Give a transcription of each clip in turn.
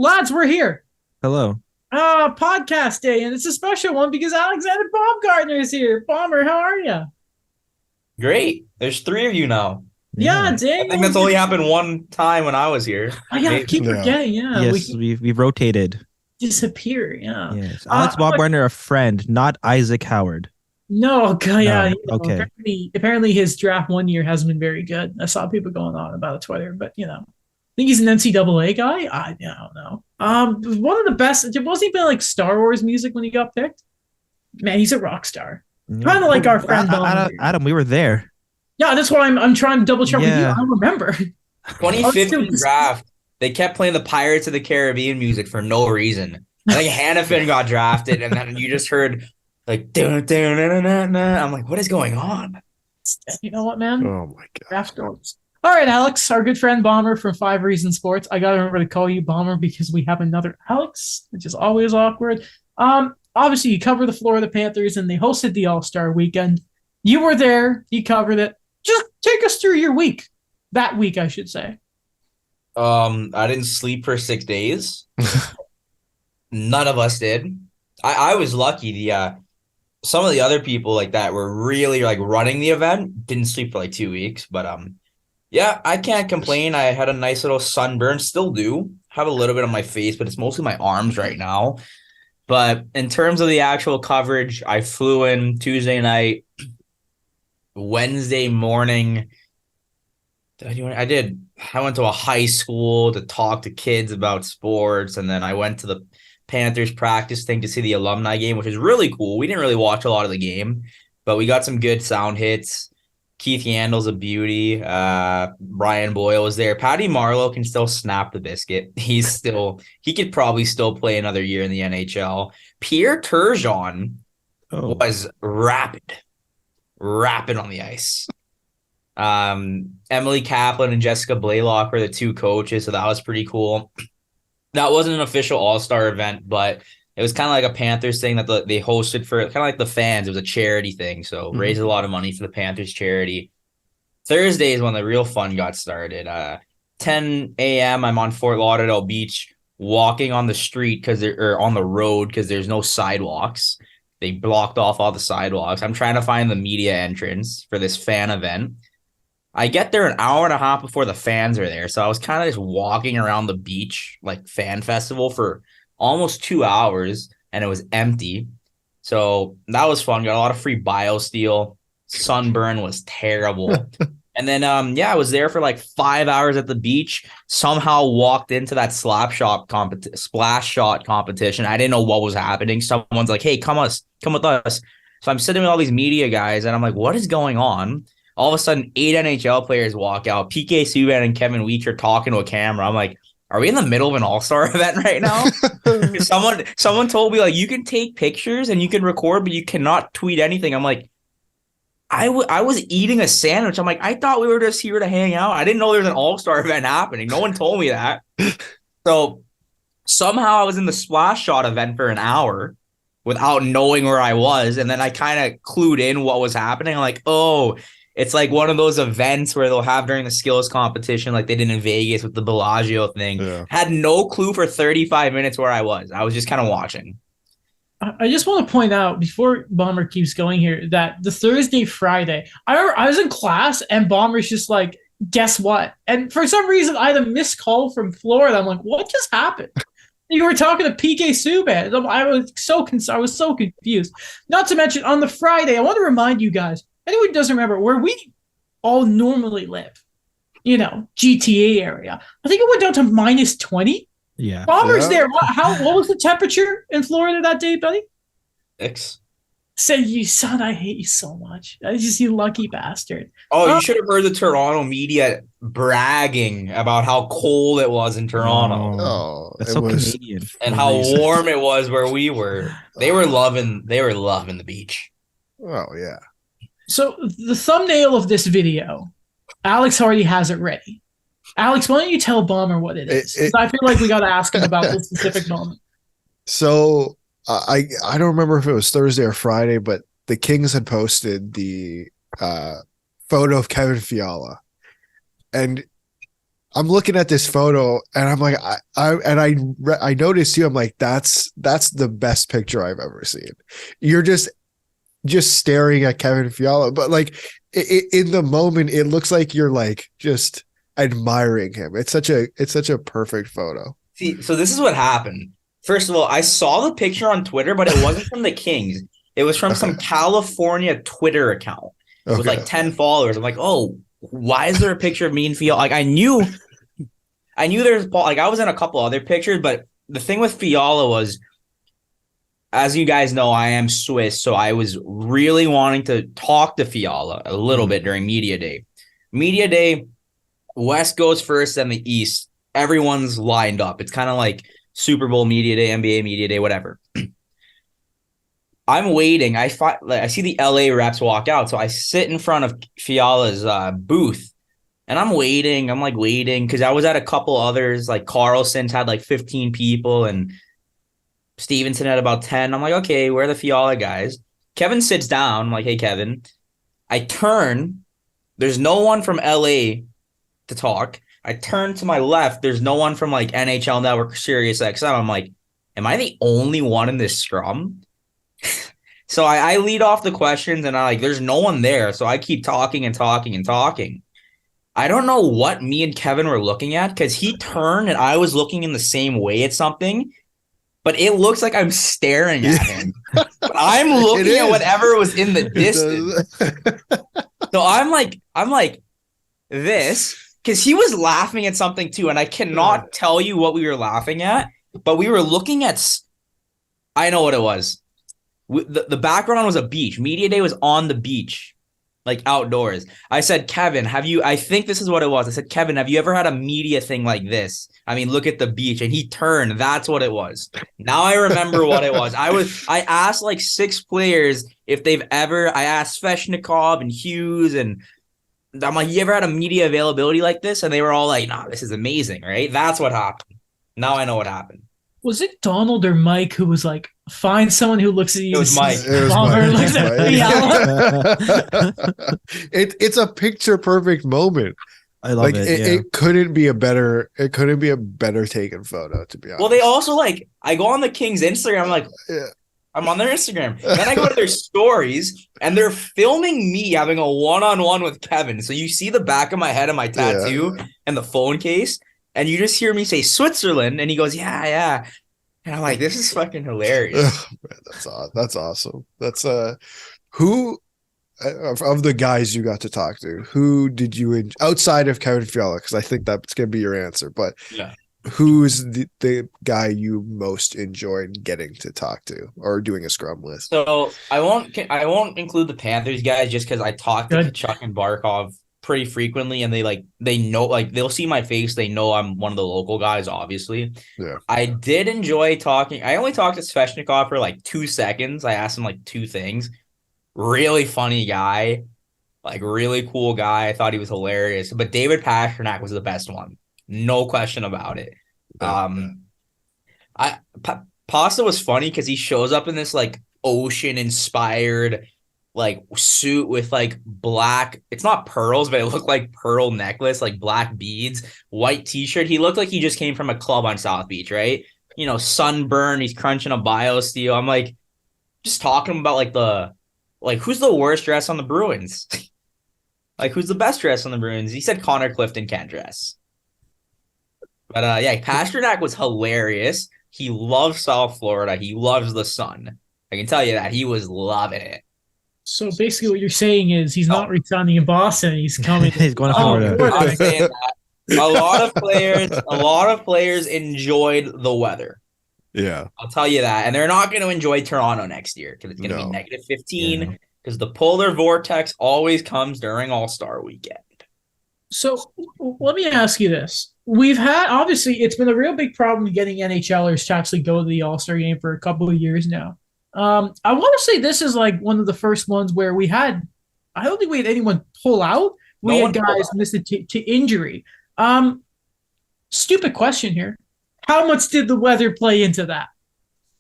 Lads, we're here. Hello. Podcast day, and it's a special one because Alexander Baumgartner is here. Bomber, how are you? Great. There's three of you now. Yeah, Yeah. I dang. think that's only happened one time when I was here. Oh, yeah, I Maybe. keep Yeah. forgetting. Yeah, we Yes, we've rotated. disappear. Yeah. Yes. Alex I'm like, Baumgartner, a friend, not Isaac Howard. no, yeah. No. Okay. Apparently his draft 1 year hasn't been very good. I saw people going on about it Twitter, but I think he's an NCAA guy. I don't know. One of the best. Wasn't he been like Star Wars music when he got picked? Man, he's a rock star. Kind of like our friend Adam, we were there. Yeah, that's why I'm trying to double check with you. Yeah. I don't remember. 2015 draft. They kept playing the Pirates of the Caribbean music for no reason. I think Hannafin got drafted, and then you just heard like dun, dun, dun, dun, dun. I'm like, what is going on? You know what, man? Oh my god. Draft goals. All right, Alex, our good friend Bomber from 5 Reasons Sports. I gotta remember to call you Bomber because we have another Alex, which is always awkward. Obviously you cover the Florida Panthers and they hosted the All-Star weekend. You were there, you covered it. Just take us through your week. That week, I should say. I didn't sleep for 6 days. None of us did. I was lucky. Some of the other people like that were really like running the event didn't sleep for like 2 weeks. But yeah, I can't complain. I had a nice little sunburn. Still do have a little bit on my face, but it's mostly my arms right now. But in terms of the actual coverage, I flew in Tuesday night, Wednesday morning. I did. I went to a high school to talk to kids about sports, and then I went to the Panthers practice thing to see the alumni game, which is really cool. We didn't really watch a lot of the game, but we got some good sound hits. Keith Yandel's a beauty. Brian Boyle was there. Patty Marleau can still snap the biscuit. He could probably still play another year in the NHL. Pierre Turgeon was rapid on the ice. Emily Kaplan and Jessica Blaylock were the two coaches, so that was pretty cool. That wasn't an official all-star event, but it was kind of like a Panthers thing that they hosted for kind of like the fans. It was a charity thing, so raised a lot of money for the Panthers charity. Thursday is when the real fun got started. 10 a.m. I'm on Fort Lauderdale Beach walking on the street on the road because there's no sidewalks. They blocked off all the sidewalks. I'm trying to find the media entrance for this fan event. I get there an hour and a half before the fans are there. So I was kind of just walking around the beach, like fan festival for almost 2 hours, and it was empty. So that was fun. Got a lot of free BioSteel. Sunburn was terrible. And then, I was there for like 5 hours at the beach. Somehow walked into that splash shot competition. I didn't know what was happening. Someone's like, "Hey, come with us." So I'm sitting with all these media guys, and I'm like, "What is going on?" All of a sudden, 8 NHL players walk out. PK Subban and Kevin Weech are talking to a camera. I'm like, are we in the middle of an all-star event right now? someone told me, like, you can take pictures and you can record, but you cannot tweet anything. I'm like, I was eating a sandwich. I'm like, I thought we were just here to hang out. I didn't know there was an all-star event happening. No one told me that. So somehow I was in the splash shot event for an hour without knowing where I was. And then I kind of clued in what was happening. I'm like, oh, it's like one of those events where they'll have during the skills competition, like they did in Vegas with the Bellagio thing. Yeah. Had no clue for 35 minutes where I was. I was just kind of watching. I just want to point out before Bomber keeps going here that the Thursday, Friday, I was in class and Bomber's just like, guess what? And for some reason, I had a missed call from Florida. I'm like, what just happened? You were talking to PK Subban. I was so confused. Not to mention on the Friday, I want to remind you guys, anyone who doesn't remember where we all normally live, GTA area. I think it went down to minus 20. Yeah. Bomber's there. What was the temperature in Florida that day, buddy? 6. Said, you son, I hate you so much. You lucky bastard. Oh, you should have heard the Toronto media bragging about how cold it was in Toronto. Oh, that's so Canadian. And how warm it was where we were. They were loving the beach. Oh, yeah. So the thumbnail of this video, Alex already has it ready. Alex, why don't you tell Bomber what it is? I feel like we got to ask him about this specific moment. So I don't remember if it was Thursday or Friday, but the Kings had posted the photo of Kevin Fiala. And I'm looking at this photo and I'm like, I noticed you. I'm like, that's the best picture I've ever seen. You're just staring at Kevin Fiala, but like in the moment, it looks like you're like just admiring him. It's such a perfect photo. See, so this is what happened. First of all, I saw the picture on Twitter, but it wasn't from the Kings. It was from some California Twitter account with like 10 followers. I'm like, oh, why is there a picture of me and Fiala? Like I knew there's like I was in a couple other pictures, but the thing with Fiala was, as you guys know, I am Swiss, so I was really wanting to talk to Fiala a little bit during media day. Media day, West goes first, then the East. Everyone's lined up. It's kind of like Super Bowl media day, NBA media day, whatever. I'm waiting. I see the LA reps walk out, so I sit in front of Fiala's booth, and I'm waiting. I'm like waiting because I was at a couple others. Like Carlson's had like 15 people, and Stevenson had about 10. I'm like, okay, where are the Fiala guys? Kevin sits down. I'm like, hey, Kevin. I turn. There's no one from LA to talk. I turn to my left. There's no one from like NHL Network, Sirius XM. I'm like, am I the only one in this scrum? So I lead off the questions and there's no one there. So I keep talking and talking and talking. I don't know what me and Kevin were looking at because he turned and I was looking in the same way at something, but it looks like I'm staring at him. But I'm looking at whatever was in the distance. So I'm like this because he was laughing at something too. And I cannot tell you what we were laughing at, but we were looking at, I know what it was. The background was a beach. Media day was on the beach, like outdoors. I said, Kevin, I think this is what it was. I said, Kevin, have you ever had a media thing like this? I mean, look at the beach. And he turned. That's what it was. Now I remember what it was. I asked like 6 players if I asked Sveshnikov and Hughes, and I'm like, you ever had a media availability like this? And they were all like, nah, this is amazing, right? That's what happened. Now I know what happened. Was it Donald or Mike who was like, find someone who looks at you? It was Mike. It's a picture perfect moment. I love it. It couldn't be a better taken photo, to be honest. Well, they also I go on the Kings Instagram, I'm on their Instagram. Then I go to their stories and they're filming me having a one-on-one with Kevin. So you see the back of my head and my tattoo and the phone case. And you just hear me say Switzerland, and he goes, yeah. And I'm like, this is fucking hilarious. Man, that's awesome. That's who of the guys you got to talk to, who did you outside of Kevin Fiala? Because I think that's gonna be your answer. But who's the guy you most enjoyed getting to talk to or doing a scrum with? So I won't include the Panthers guys just because I talked to Chuck and Barkov pretty frequently, and they know, they'll see my face, they know I'm one of the local guys, obviously. I did enjoy talking. I only talked to Sveshnikov for 2 seconds. I asked him 2 things. Really funny guy, really cool guy. I thought he was hilarious. But David Pastrnak was the best one, no question about it. Pasta was funny because he shows up in this ocean inspired suit with black, it's not pearls, but it looked like pearl necklace, black beads, white t-shirt. He looked like he just came from a club on South Beach, right? Sunburn, he's crunching a BioSteel. I'm just talking about who's the worst dress on the Bruins? Who's the best dress on the Bruins? He said Connor Clifton can't dress. But Pastrnak was hilarious. He loves South Florida. He loves the sun. I can tell you that. He was loving it. So basically what you're saying is he's not resigning in Boston. He's coming. He's going to Florida. I'm saying that. A lot of players enjoyed the weather. Yeah. I'll tell you that. And they're not going to enjoy Toronto next year because it's going to be negative 15 because the polar vortex always comes during All-Star weekend. So let me ask you this. We've had, obviously, it's been a real big problem getting NHLers to actually go to the All-Star game for a couple of years now. I want to say this is one of the first ones where I don't think we had anyone pull out. We had guys miss it to injury. Stupid question here. How much did the weather play into that?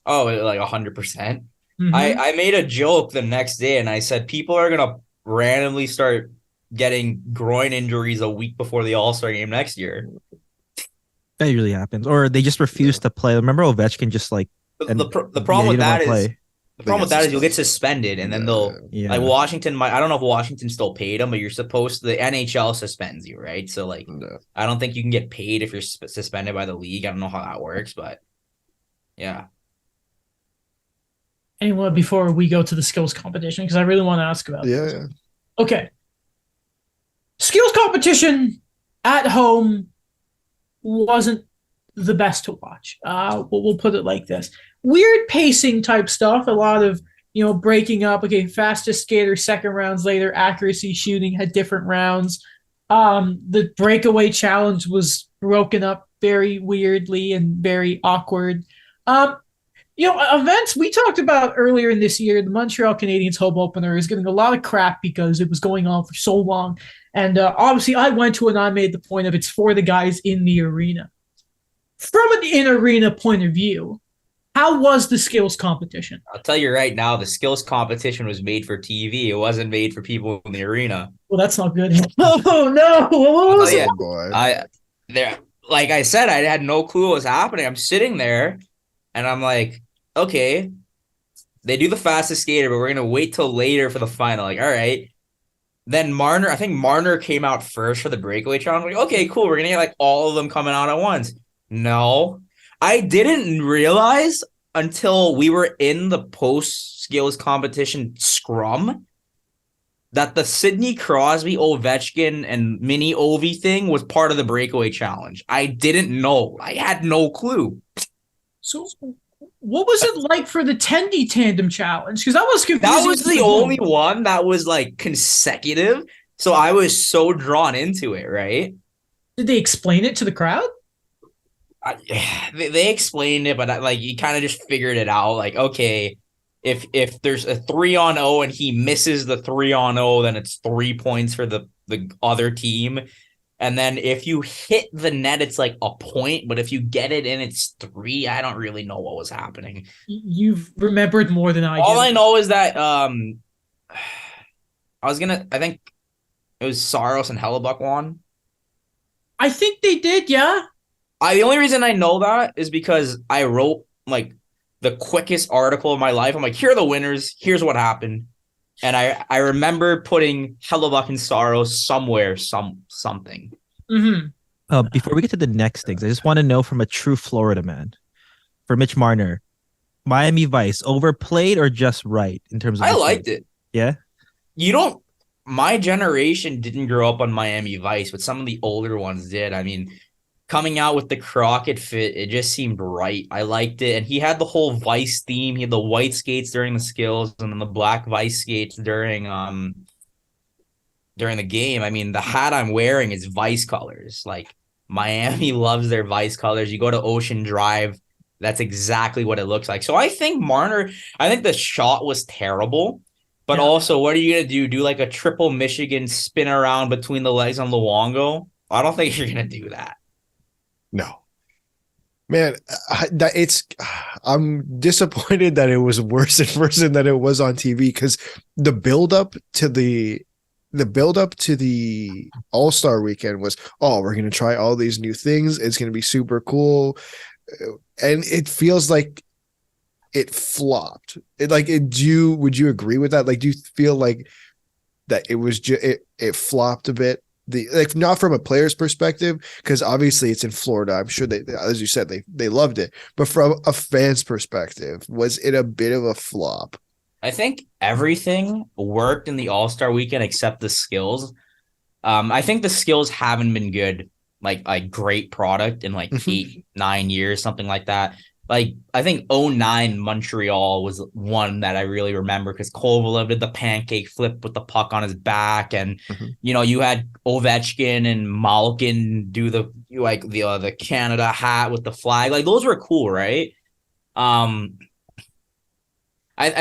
Oh, 100%. Mm-hmm. I made a joke the next day and I said, people are going to randomly start getting groin injuries a week before the All-Star game next year. That usually happens. Or they just refuse to play. Remember Ovechkin just like The problem with that is the problem with that is you'll get suspended, and then they'll like Washington might. I don't know if Washington still paid him, but you're supposed to. The NHL suspends you, right? So like, I don't think you can get paid if you're suspended by the league. I don't know how that works, but yeah. Anyway, before we go to the skills competition, because I really want to ask about this. Yeah. Okay. Skills competition at home wasn't the best to watch. We'll put it like this. Weird pacing type stuff. A lot of, breaking up. Okay, fastest skater, second rounds later. Accuracy shooting had different rounds. The breakaway challenge was broken up very weirdly and very awkward. Events we talked about earlier in this year, the Montreal Canadiens home opener is getting a lot of crap because it was going on for so long. And obviously I went to it and I made the point of it's for the guys in the arena. From an in-arena point of view, how was the skills competition? I'll tell you right now, the skills competition was made for TV. It wasn't made for people in the arena. Well, that's not good. Oh, no. What was it? Boy. Like I said, I had no clue what was happening. I'm sitting there, and I'm like, okay, they do the fastest skater, but we're going to wait till later for the final. Like, all right. Then I think Marner came out first for the breakaway challenge. Like, okay, cool. We're going to get like all of them coming out at once. No, I didn't realize until we were in the post-skills competition scrum that the Sidney Crosby, Ovechkin, and mini Ovi thing was part of the breakaway challenge. I didn't know. I had no clue. So what was it like for the Tendy Tandem Challenge? Because that was confusing. That was the only one that was like consecutive. So I was so drawn into it, right? Did they explain it to the crowd? They explained it, but like you kind of just figured it out. Like, okay, if there's a 3-on-0 and he misses the 3-on-0, then it's 3 points for the other team. And then if you hit the net, it's like a point. But if you get it in, it's 3. I don't really know what was happening. You've remembered more than I do. All I know is that I think it was Saros and Hellebuck won. I think they did, yeah. The only reason I know that is because I wrote like the quickest article of my life. I'm like, here are the winners. Here's what happened. And I remember putting Hellebuck and Saros somewhere, something. Mm-hmm. Before we get to the next things, I just want to know from a true Florida man, for Mitch Marner, Miami Vice, overplayed or just right in terms of? I liked it. Yeah? My generation didn't grow up on Miami Vice, but some of the older ones did. I mean, coming out with the Crockett fit, it just seemed right. I liked it. And he had the whole Vice theme. He had the white skates during the skills and then the black Vice skates during the game. I mean, the hat I'm wearing is Vice colors. Like, Miami loves their Vice colors. You go to Ocean Drive, that's exactly what it looks like. So I think the shot was terrible. But also, what are you going to do? Do like a triple Michigan spin around between the legs on Luongo? I don't think you're going to do that. No, man, I'm disappointed that it was worse in person than it was on TV because the build up to the All-Star weekend was, we're going to try all these new things. It's going to be super cool. And it feels like it flopped. Would you agree with that? Like, do you feel like that it was it flopped a bit? Not from a player's perspective, because obviously it's in Florida. I'm sure they, as you said, they loved it. But from a fan's perspective, was it a bit of a flop? I think everything worked in the All-Star weekend except the skills. I think the skills haven't been good, like a great product in like 8-9 years, something like that. Like, I think 2009 Montreal was one that I really remember because Kovalev did the pancake flip with the puck on his back. And, you had Ovechkin and Malkin do the Canada hat with the flag. Like, those were cool, right? I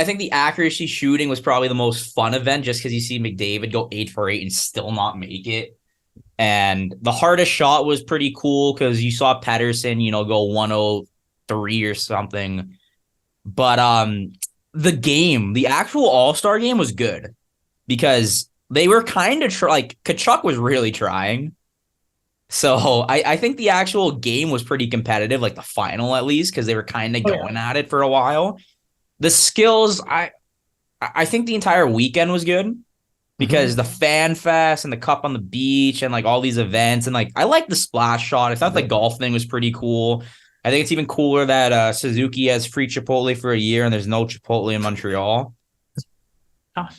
think the accuracy shooting was probably the most fun event just because you see McDavid go 8 for 8 and still not make it. And the hardest shot was pretty cool because you saw Pettersson, go 1-0. 3 or something. But the actual All-Star game was good because they were kind of like Kachuk was really trying. So I think the actual game was pretty competitive, like the final at least, because they were kind of going at it for a while. The skills, I think the entire weekend was good because the fan fest and the cup on the beach and like all these events and like I like the splash shot. I thought the golf thing was pretty cool. I think it's even cooler that Suzuki has free Chipotle for a year and there's no Chipotle in Montreal.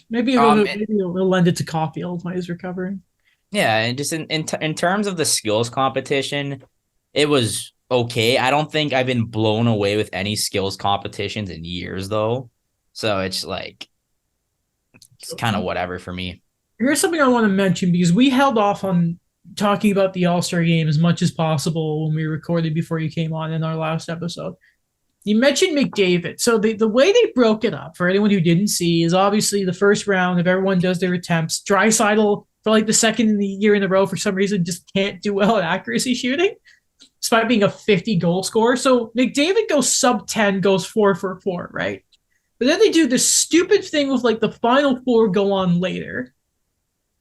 Maybe it'll lend it to Caulfield while he's recovering. Yeah, and just in terms of the skills competition, it was okay. I don't think I've been blown away with any skills competitions in years, though. So it's like, it's kind of whatever for me. Here's something I want to mention because we held off on talking about the All-Star game as much as possible when we recorded before you came on in our last episode. You mentioned McDavid. So the way they broke it up, for anyone who didn't see, is obviously the first round, if everyone does their attempts, Draisaitl for like the second year in a row, for some reason, just can't do well at accuracy shooting, despite being a 50 goal scorer. So McDavid goes sub 10, goes 4 for 4, right? But then they do this stupid thing with like the final four go on later.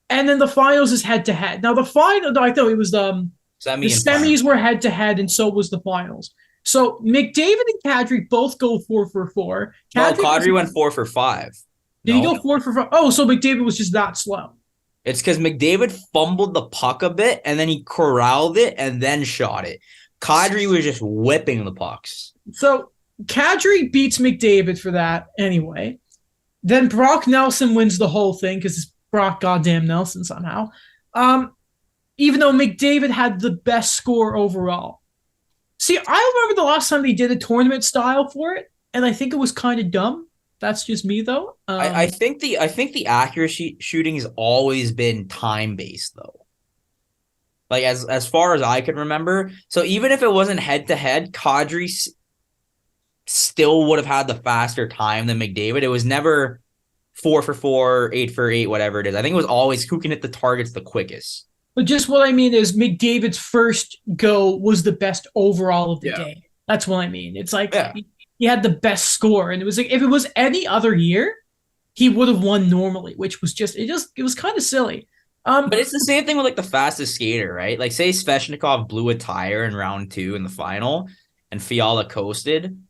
And then the finals is head to head. Now the final, I thought it was the semis were head to head, and so was the finals. So McDavid and Kadri both go 4 for 4. Kadri went 4 for 5. Did he go 4 for 5? Oh, so McDavid was just that slow. It's because McDavid fumbled the puck a bit, and then he corralled it, and then shot it. Kadri was just whipping the pucks. So Kadri beats McDavid for that anyway. Then Brock Nelson wins the whole thing because it's Brock goddamn Nelson somehow. Even though McDavid had the best score overall. See, I remember the last time they did a tournament style for it, and I think it was kind of dumb. That's just me, though. I think the accuracy shooting has always been time based, though. Like as far as I can remember, so even if it wasn't head to head, Kadri still would have had the faster time than McDavid. It was never 4 for 4, 8 for 8, whatever it is. I think it was always who can hit the targets the quickest. But just what I mean is McDavid's first go was the best overall of the game. That's what I mean. It's like he had the best score, and it was like if it was any other year, he would have won normally, which was it was kind of silly. But it's the same thing with like the fastest skater, right? Like say Svechnikov blew a tire in round 2 in the final, and Fiala coasted.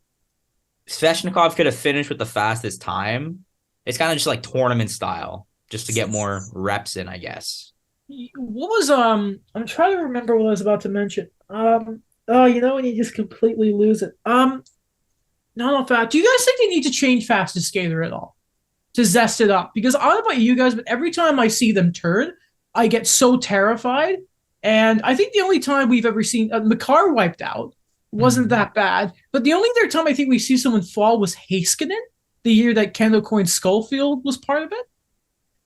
Svechnikov could have finished with the fastest time. It's kind of just like tournament style, just to get more reps in, I guess. What was I'm trying to remember what I was about to mention. When you just completely lose it. No, fact. Do you guys think they need to change fastest skater at all to zest it up? Because I don't know about you guys, but every time I see them turn, I get so terrified. And I think the only time we've ever seen Makar wiped out wasn't that bad. But the only other time I think we see someone fall was Heiskanen, the year that Kendall Coyne Schofield was part of it.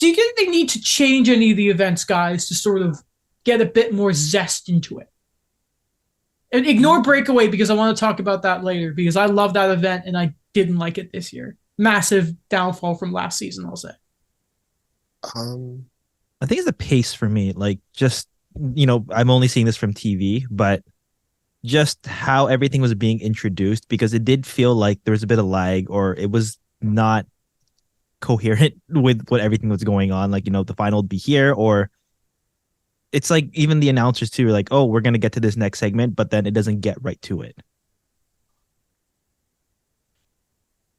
Do you think they need to change any of the events, guys, to sort of get a bit more zest into it? And ignore breakaway because I want to talk about that later because I love that event and I didn't like it this year. Massive downfall from last season, I'll say. I think it's the pace for me. Like just, I'm only seeing this from TV, but just how everything was being introduced because it did feel like there was a bit of lag or it was not coherent with what everything was going on. Like, the final would be here or it's like even the announcers too are like, oh, we're going to get to this next segment, but then it doesn't get right to it.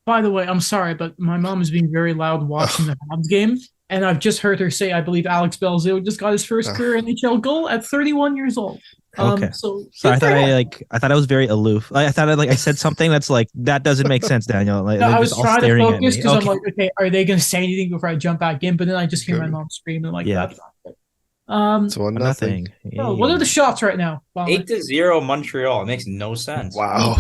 By the way, I'm sorry, but my mom is being very loud watching the Habs game. And I've just heard her say, I believe Alex Belzile just got his first career NHL goal at 31 years old. Okay. So I thought I was very aloof. I thought I said something that's like, that doesn't make sense, Daniel. Like, no, I was trying to focus because I'm like, okay, are they going to say anything before I jump back in? But then I just hear my mom screaming like that. It's 1-0. What are the shots right now? 8-0 Montreal. It makes no sense. Wow.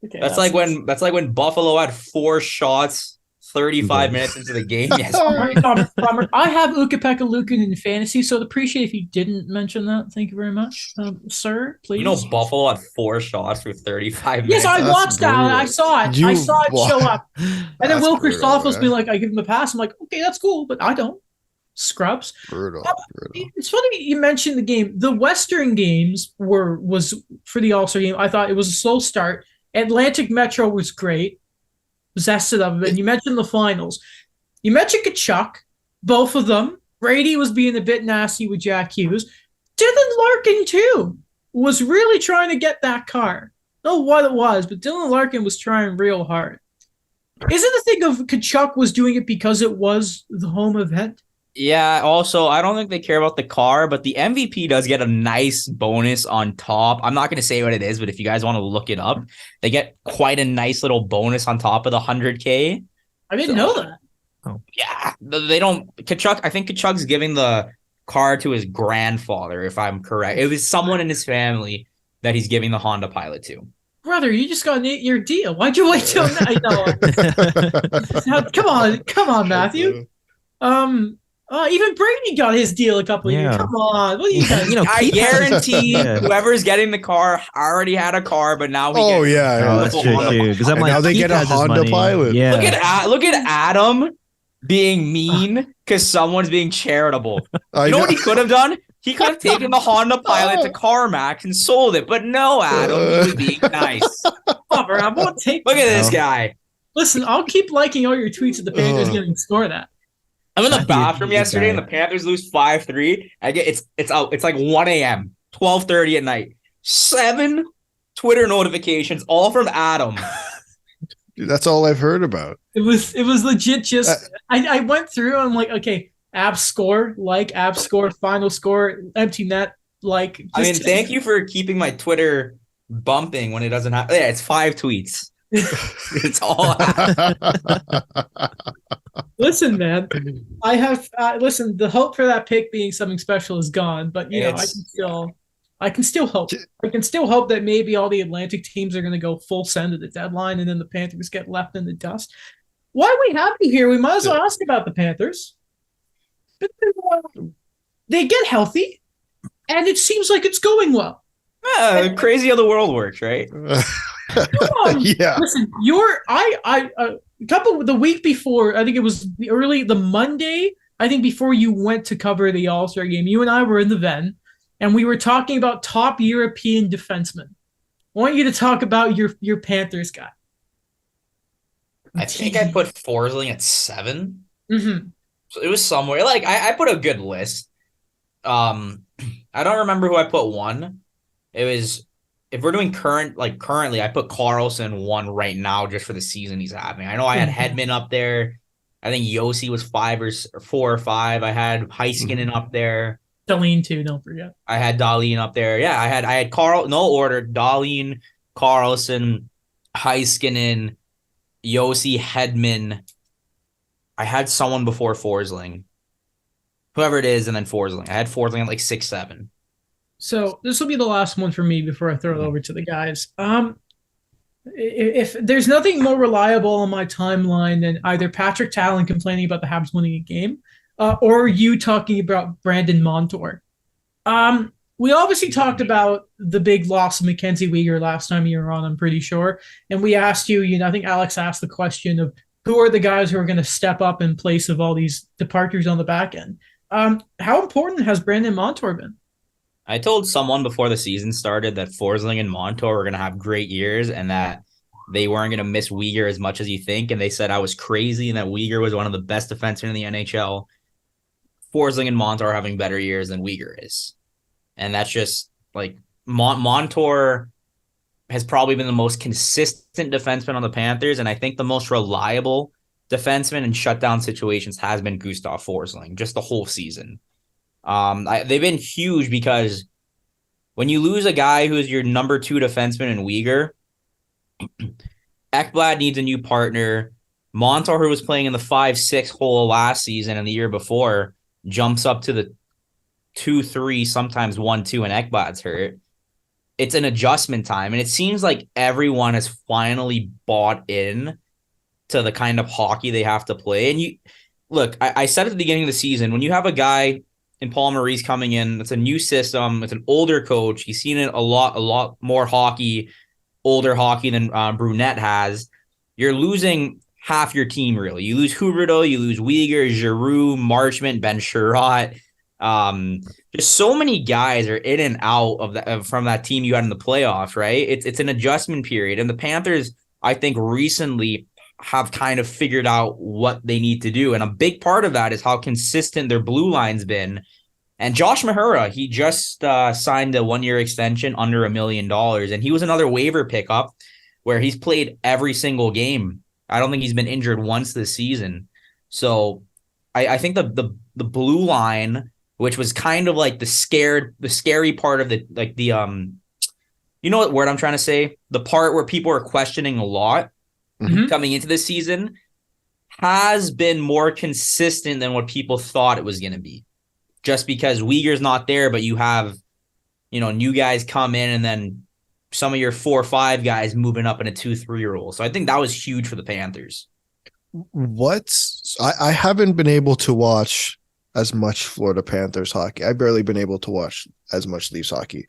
Okay, that's like when Buffalo had 4 shots 35 minutes into the game. Yes. I have Ukko-Pekka Luukkonen in fantasy, so I'd appreciate if you didn't mention that. Thank you very much, sir. Please. Buffalo had 4 shots for 35 minutes. Yes, I watched that. I saw it. I saw it show up. And then Will Christophos be like, I give him a pass. I'm like, okay, that's cool, but I don't. Scrubs. Brutal. It's funny you mentioned the game. The Western games was for the All-Star game. I thought it was a slow start. Atlantic Metro was great. Zested of it. And you mentioned the finals. You mentioned Kachuk. Both of them Brady was being a bit nasty with Jack Hughes. Dylan Larkin, too, was really trying to get that car. I don't know what it was, but Dylan Larkin was trying real hard. Isn't the thing of Kachuk was doing it because it was the home event? Yeah, also, I don't think they care about the car, but the MVP does get a nice bonus on top. I'm not going to say what it is, but if you guys want to look it up, they get quite a nice little bonus on top of the 100K. I didn't know that. Oh. Yeah, they don't. Kachuk, I think Kachuk's giving the car to his grandfather, if I'm correct. It was someone in his family that he's giving the Honda Pilot to. Brother, you just got an 8-year deal. Why'd you wait till now? Come on, Matthew. Even Brady got his deal a couple of years. Come on, what are you guys? I guarantee whoever's getting the car already had a car, but now that's true too. Because I'm like, now they get a Honda Pilot. Yeah. Look at Adam being mean because someone's being charitable. You know what he could have done? He could have taken the Honda Pilot to CarMax and sold it, but no, Adam, he was being nice. I won't take. Look at this guy. Listen, I'll keep liking all your tweets of the Panthers getting score that. I'm in the bathroom yesterday and the Panthers lose 5-3. It's like 1 a.m., 12:30 at night. 7 Twitter notifications, all from Adam. Dude, that's all I've heard about. It was legit. Just I went through and I'm like, okay, Abs score, final score, empty net, like. Thank you for keeping my Twitter bumping when it doesn't happen. Yeah, it's 5 tweets. It's all. Listen, man, I have listen. The hope for that pick being something special is gone, but I can still hope. I can still hope that maybe all the Atlantic teams are going to go full send at the deadline, and then the Panthers get left in the dust. While we have you here, we might as well ask about the Panthers. They get healthy, and it seems like it's going well. Crazy how the world works, right? Yeah. Listen, the week before, I think it was the Monday, I think before you went to cover the All-Star game, you and I were in the Ven, and we were talking about top European defensemen. I want you to talk about your Panthers guy. I think I put Forsling at 7. Mm-hmm. So it was somewhere. Like, I put a good list. I don't remember who I put 1. It was... If we're doing currently, I put Carlson 1 right now just for the season he's having. I know I had Hedman up there. I think Yossi was 5 or 4 or 5. I had Heiskanen up there. Dahlin too, don't forget. I had Dahlin up there. Yeah, I had Carl. No order. Dahlin, Carlson, Heiskanen, Yossi, Hedman. I had someone before Forsling, whoever it is, and then Forsling. I had Forsling at like 6, 7. So this will be the last one for me before I throw it over to the guys. If there's nothing more reliable on my timeline than either Patrick Talon complaining about the Habs winning a game, or you talking about Brandon Montour. We obviously talked about the big loss of Mackenzie Weegar last time you were on, I'm pretty sure. And we asked you, I think Alex asked the question of who are the guys who are going to step up in place of all these departures on the back end. How important has Brandon Montour been? I told someone before the season started that Forsling and Montour were going to have great years and that they weren't going to miss Weegar as much as you think. And they said I was crazy and that Weegar was one of the best defensemen in the NHL. Forsling and Montour are having better years than Weegar is. And that's just like Montour has probably been the most consistent defenseman on the Panthers. And I think the most reliable defenseman in shutdown situations has been Gustav Forsling just the whole season. They've been huge because when you lose a guy who is your number 2 defenseman in Weegar, Ekblad needs a new partner. Montour, who was playing in the 5-6 hole last season and the year before, jumps up to the 2-3, sometimes 1-2, and Ekblad's hurt. It's an adjustment time, and it seems like everyone has finally bought in to the kind of hockey they have to play. And I said at the beginning of the season, when you have a guy and Paul Maurice coming in, it's a new system. It's an older coach. He's seen it a lot more older hockey than Brunette has. You're losing half your team, really. You lose Huberdeau, you lose Weegar, Giroux, Marchment, Ben Sherratt. Just so many guys are in and out from that team you had in the playoffs, right? It's an adjustment period. And the Panthers, I think, recently have kind of figured out what they need to do. And a big part of that is how consistent their blue line's been. And Josh Mahura, he just signed a 1-year extension under $1 million. And he was another waiver pickup where he's played every single game. I don't think he's been injured once this season. So I think the blue line, which was kind of like the scary part of the you know what word I'm trying to say? The part where people are questioning a lot coming into this season has been more consistent than what people thought it was going to be. Just because Uyghur's not there, but you have, new guys come in and then some of your 4 or 5 guys moving up in a 2-3 role. So I think that was huge for the Panthers. I haven't been able to watch as much Florida Panthers hockey. I've barely been able to watch as much Leafs hockey.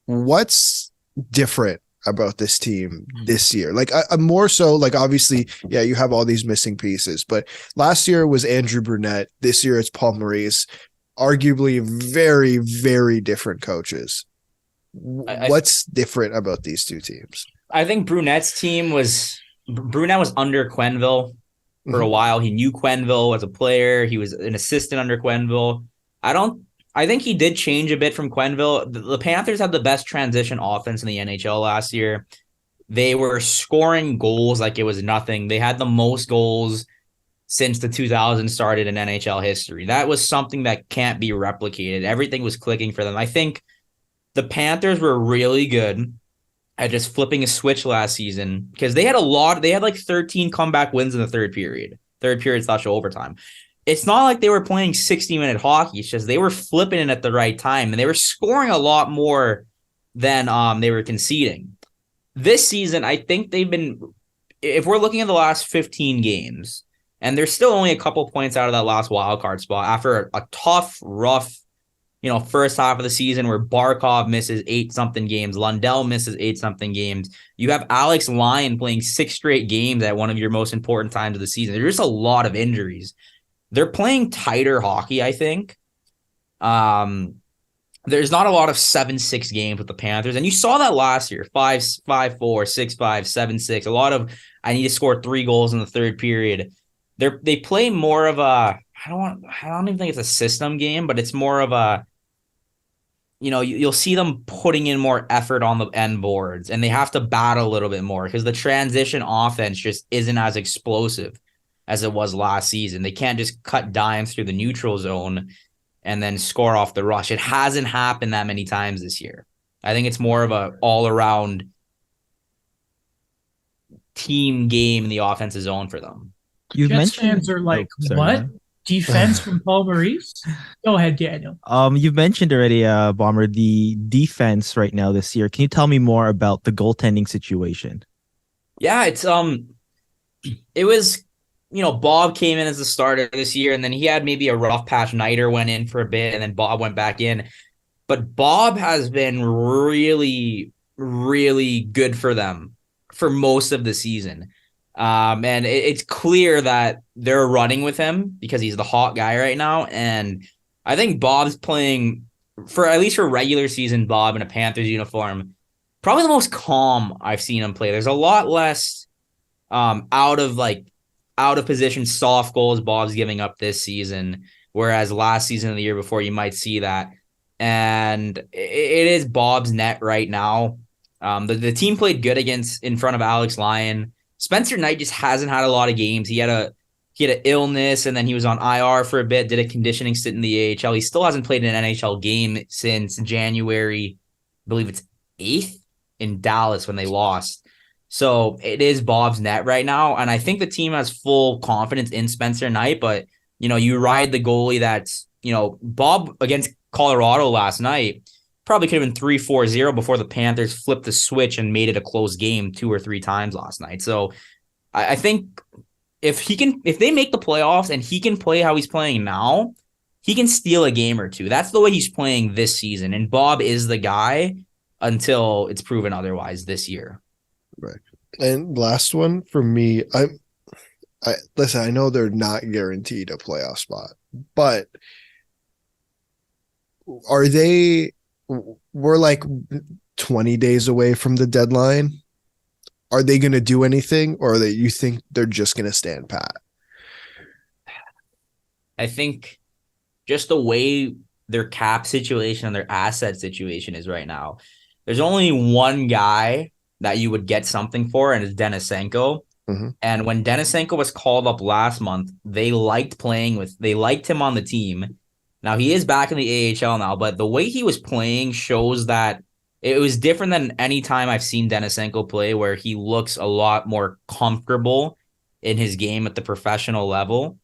What's different about this team this year? Like, I'm more so like, obviously, yeah, you have all these missing pieces, but last year it was Andrew Brunette. This year it's Paul Maurice, arguably very, very different coaches. What's different about these two teams? I think Brunette was under Quenneville for a while. He knew Quenneville as a player. He was an assistant under Quenneville. I think he did change a bit from Quenneville. The Panthers had the best transition offense in the NHL last year. They were scoring goals like it was nothing. They had the most goals since the 2000s started in NHL history. That was something that can't be replicated. Everything was clicking for them. I think the Panthers were really good at just flipping a switch last season because they had like 13 comeback wins in the third period. Third period/overtime. It's not like they were playing 60-minute hockey. It's just they were flipping it at the right time, and they were scoring a lot more than they were conceding. This season, I think if we're looking at the last 15 games, and they're still only a couple points out of that last wild card spot after a tough, rough, first half of the season where Barkov misses 8-something games, Lundell misses 8-something games. You have Alex Lyon playing 6 straight games at one of your most important times of the season. There's just a lot of injuries. They're playing tighter hockey, I think. There's not a lot of 7-6 games with the Panthers, and you saw that last year, 5-4, 6-5, 7-6. A lot of I need to score 3 goals in the third period. They play more of a I don't even think it's a system game, but it's more of a you'll see them putting in more effort on the end boards, and they have to battle a little bit more because the transition offense just isn't as explosive as it was last season. They can't just cut dimes through the neutral zone and then score off the rush. It hasn't happened that many times this year. I think it's more of a all-around team game in the offensive zone for them. You've mentioned fans are like, what? Defense from Paul Maurice? Go ahead, Daniel. You've mentioned already, Bomber, the defense right now this year. Can you tell me more about the goaltending situation? Yeah, it was Bob came in as the starter this year, and then he had maybe a rough patch. Nider went in for a bit, and then Bob went back in. But Bob has been really, really good for them for most of the season. And it's clear that they're running with him because he's the hot guy right now. And I think Bob's playing, at least for regular season, Bob in a Panthers uniform, probably the most calm I've seen him play. There's a lot less out of position soft goals Bob's giving up this season, whereas last season and the year before you might see that. And it is Bob's net right now. The team played good in front of Alex Lyon. Spencer Knight just hasn't had a lot of games. He had an illness, and then he was on IR for a bit, did a conditioning stint in the AHL. He still hasn't played an NHL game since January, I believe it's 8th in Dallas when they lost. So it is Bob's net right now, and I think the team has full confidence in Spencer Knight, but, you ride the goalie that's, Bob against Colorado last night probably could have been 3-4-0 before the Panthers flipped the switch and made it a close game 2 or 3 times last night. So I think if they make the playoffs and he can play how he's playing now, he can steal a game or 2. That's the way he's playing this season. And Bob is the guy until it's proven otherwise this year. Right. And last one for me, listen, I know they're not guaranteed a playoff spot, but we're like 20 days away from the deadline. are they going to do anything, or you think they're just going to stand pat? I think just the way their cap situation and their asset situation is right now, there's only one guy that you would get something for, and it's Denisenko. Mm-hmm. And when Denisenko was called up last month, they liked him on the team. Now he is back in the AHL now, but the way he was playing shows that it was different than any time I've seen Denisenko play, where he looks a lot more comfortable in his game at the professional level.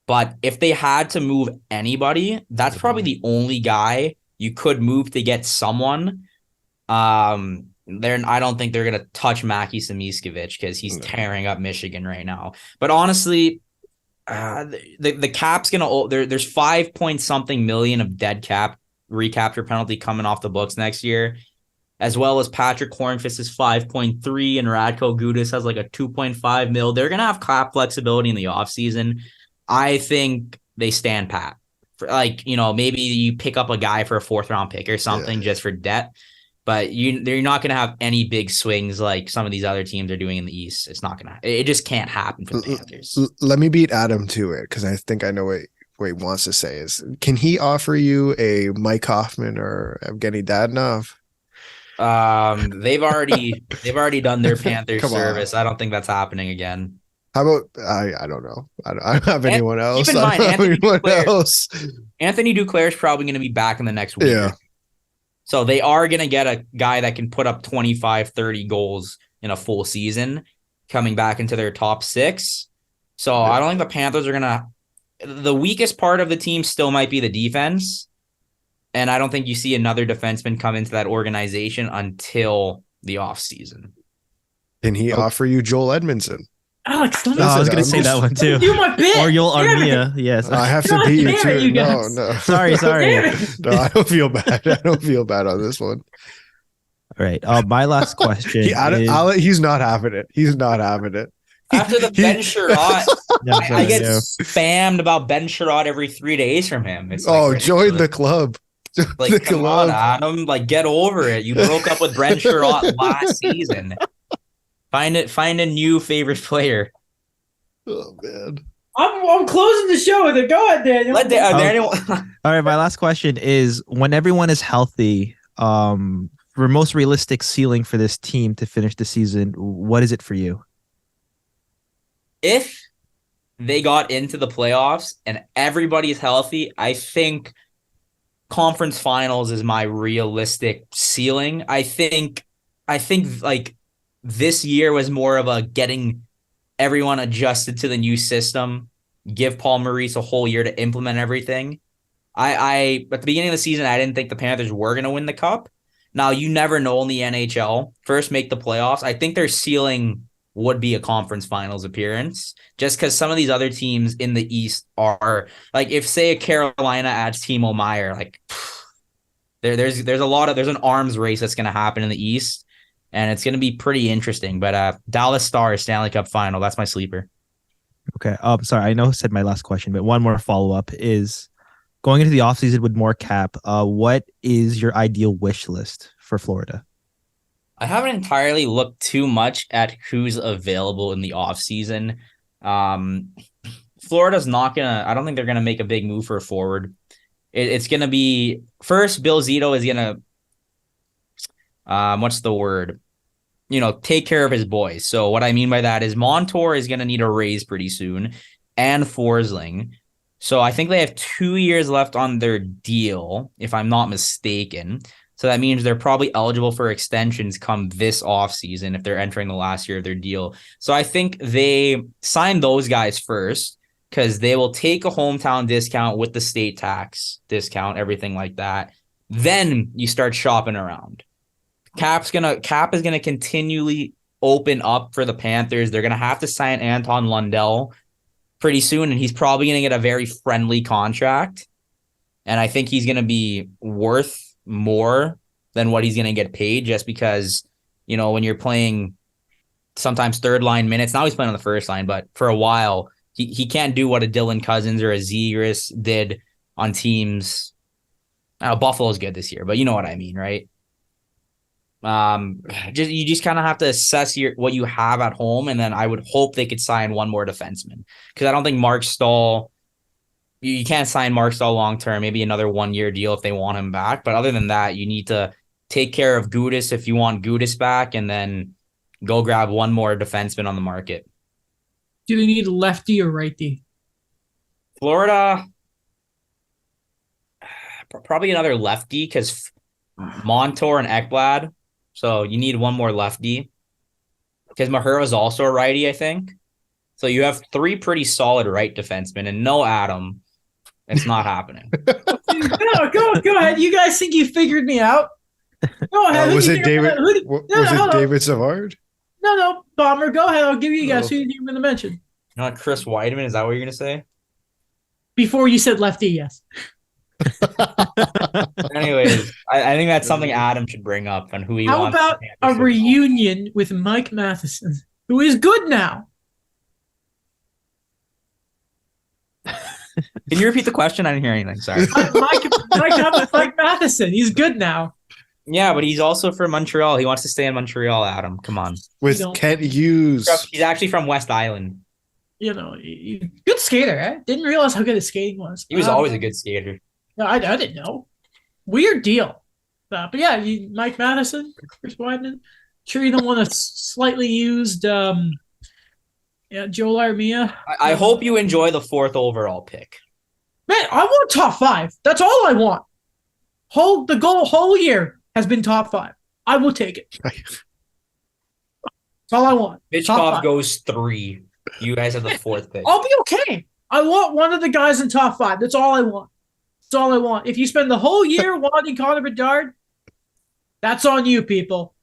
But if they had to move anybody, that's probably the only guy you could move to get someone. I don't think they're gonna touch Mackie Samoskevich because he's tearing up Michigan right now. But honestly, the cap's gonna there's 5 point something million of dead cap recapture penalty coming off the books next year, as well as Patrick Hornqvist is 5.3 and Radko Gudas has like a 2.5 mil. They're gonna have cap flexibility in the offseason. I think they stand pat. Maybe you pick up a guy for a 4th round pick or something just for debt. But they're not going to have any big swings like some of these other teams are doing in the East. It just can't happen for the Panthers. Let me beat Adam to it, because I think I know what he wants to say is, can he offer you a Mike Hoffman or Evgeny Dadonov? They've already done their Panthers service. I don't think that's happening again. How about I don't know. I don't have anyone else. Keep in mind, Anthony Duclair is probably going to be back in the next week. Yeah. So they are going to get a guy that can put up 25, 30 goals in a full season coming back into their top 6. So I don't think the Panthers are going to – the weakest part of the team still might be the defense. And I don't think you see another defenseman come into that organization until the offseason. Can he offer you Joel Edmondson? Alex, I was going to say that one too. Do my bit. Or Joel Armia. Yes. I have to beat you too. No. Sorry. No, I don't feel bad. I don't feel bad on this one. All right. My last question. He's not having it. He's not having it. After the Ben Sherratt, I get spammed about Ben Sherratt every 3 days from him. It's join the club. Come on, Adam. Get over it. You broke up with Ben Sherratt last season. Find a new favorite player. Oh man, I'm closing the show with it. Go ahead, Daniel. All right, my last question is: when everyone is healthy, the most realistic ceiling for this team to finish the season, what is it for you? If they got into the playoffs and everybody's healthy, I think conference finals is my realistic ceiling. I think this year was more of a getting everyone adjusted to the new system, give Paul Maurice a whole year to implement everything. I at the beginning of the season, I didn't think the Panthers were going to win the cup. Now, you never know in the NHL. First, make the playoffs. I think their ceiling would be a conference finals appearance, just because some of these other teams in the East are, if, say, a Carolina adds Timo Meier, there's an arms race that's going to happen in the East. And it's going to be pretty interesting. But Dallas Stars, Stanley Cup final, that's my sleeper. Okay. Sorry, I know I said my last question, but one more follow-up is going into the offseason with more cap, what is your ideal wish list for Florida? I haven't entirely looked too much at who's available in the offseason. Florida's not going to – I don't think they're going to make a big move for a forward. It's going to be – first, Bill Zito is going to what's the word? Take care of his boys. So what I mean by that is Montour is going to need a raise pretty soon, and Forsling. So I think they have 2 years left on their deal, if I'm not mistaken. So that means they're probably eligible for extensions come this offseason if they're entering the last year of their deal. So I think they sign those guys first, because they will take a hometown discount with the state tax discount, everything like that. Then you start shopping around. Cap is gonna continually open up for the Panthers. They're gonna have to sign Anton Lundell pretty soon, and he's probably gonna get a very friendly contract. And I think he's gonna be worth more than what he's gonna get paid, just because when you're playing sometimes third line minutes. Now he's playing on the first line, but for a while he can't do what a Dylan Cousins or a Zegras did on teams. Buffalo's good this year, but you know what I mean, right? You just kind of have to assess what you have at home, and then I would hope they could sign one more defenseman, because I don't think Mark Stahl. You can't sign Mark Stahl long term. Maybe another 1-year deal if they want him back. But other than that, you need to take care of Gudas if you want Gudas back, and then go grab one more defenseman on the market. Do they need lefty or righty? Florida, probably another lefty, because Montour and Ekblad. So you need one more lefty, because Mahura is also a righty, I think. So you have 3 pretty solid right defensemen and no Adam. It's not happening. Go ahead. You guys think you figured me out? Go ahead. Was it David? Was it David Savard? No, Bomber. Go ahead. I'll give you guys who you're going to mention. Not Chris Weidman. Is that what you're going to say? Before you said lefty, yes. Anyways, I think that's something Adam should bring up and who he wants. How about a reunion with Mike Matheson, who is good now? Can you repeat the question? I didn't hear anything. Sorry. Mike Matheson. He's good now. Yeah, but he's also from Montreal. He wants to stay in Montreal, Adam. Come on. With Kent Hughes. He's actually from West Island. You know, good skater. Eh? Didn't realize how good his skating was. He was always a good skater. No, I didn't know. Weird deal. But yeah, Mike Matheson, Chris Weidman. Sure you don't want a slightly used Joel Armia. I hope you enjoy the 4th overall pick. Man, I want top 5. That's all I want. Whole year has been top 5. I will take it. That's all I want. Mitchkov goes 3. You guys have the 4th pick. I'll be okay. I want one of the guys in top 5. That's all I want. That's all I want. If you spend the whole year wanting Connor Bedard, that's on you, people.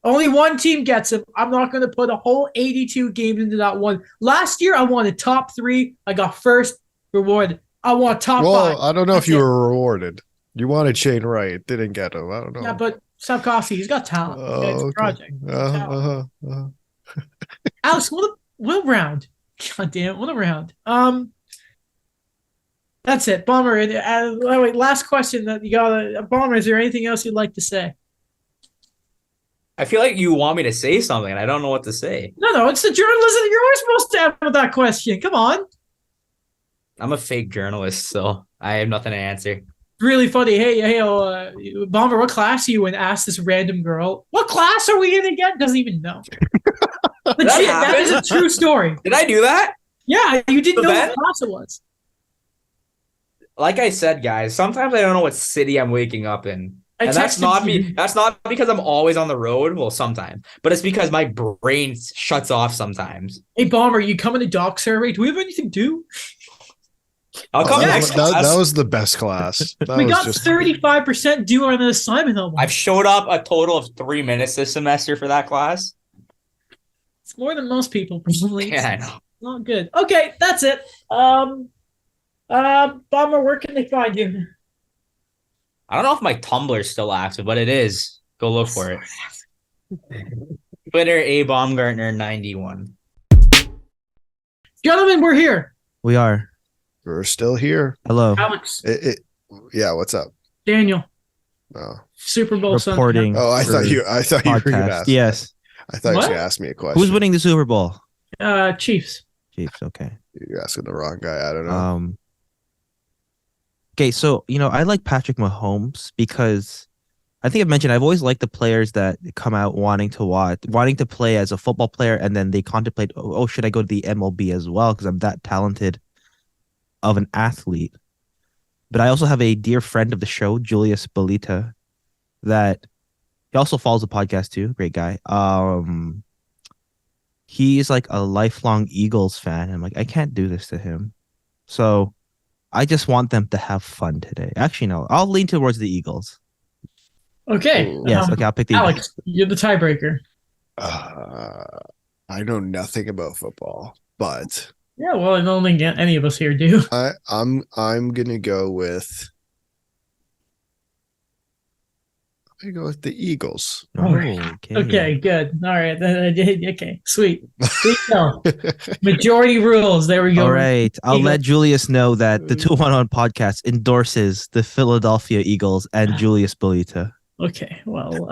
Only one team gets him. I'm not going to put a whole 82 games into that one. Last year, I wanted top 3. I got first rewarded. I want top 5. Well, I don't know if you were rewarded. You wanted Shane Wright. Didn't get him. I don't know. Yeah, but Sapkowski, he's got talent. It's a project. Alex, what a round. God damn, what a round. That's it. Bomber, wait, last question that you got. Bomber, is there anything else you'd like to say? I feel like you want me to say something, and I don't know what to say. No, it's the journalist. You're supposed to have with that question. Come on. I'm a fake journalist, so I have nothing to answer. Really funny. Hey, Bomber, what class are you in? Asked this random girl. What class are we in again? Doesn't even know. Legit, that is a true story. Did I do that? Yeah, you didn't know what class it was. Like I said, guys, sometimes I don't know what city I'm waking up in. And that's not me. That's not because I'm always on the road. Well, sometimes, but it's because my brain shuts off sometimes. Hey, Bomber, you come in a doc survey? Do we have anything due? I'll come next class. That was the best class. We got 35% due on an assignment. I've showed up a total of 3 minutes this semester for that class. It's more than most people, probably. Yeah, I know. Not good. Okay, that's it. Bomber, where can they find you? I don't know if my Tumblr is still active, but it is. Go look for it. Twitter, A Baumgartner 91. Gentlemen, we're here. We are. We're still here. Hello. Alex. Yeah, what's up? Daniel. Oh. Super Bowl reporting. Oh, I thought you were gonna ask. Yes. I thought you were gonna ask me a question. Who's winning the Super Bowl? Chiefs. Chiefs, okay. You're asking the wrong guy. I don't know. Okay, so I like Patrick Mahomes because I think I've mentioned I've always liked the players that come out wanting to play as a football player, and then they contemplate, oh, should I go to the MLB as well because I'm that talented of an athlete. But I also have a dear friend of the show, Julius Belita, that he also follows the podcast too. Great guy. He's like a lifelong Eagles fan. I'm like, I can't do this to him. So I just want them to have fun today. Actually, no, I'll lean towards the Eagles. Okay. Yes. Okay. I'll pick the Alex, Eagles. you're the tiebreaker. I know nothing about football, but yeah, well, I don't think any of us here do. I'm gonna go with. I'm gonna go with the Eagles. Okay, good. All right. Okay, sweet. Majority rules. There we go. All right. I'll let Julius know that the 211 podcast endorses the Philadelphia Eagles and Julius Belita. Okay. Well,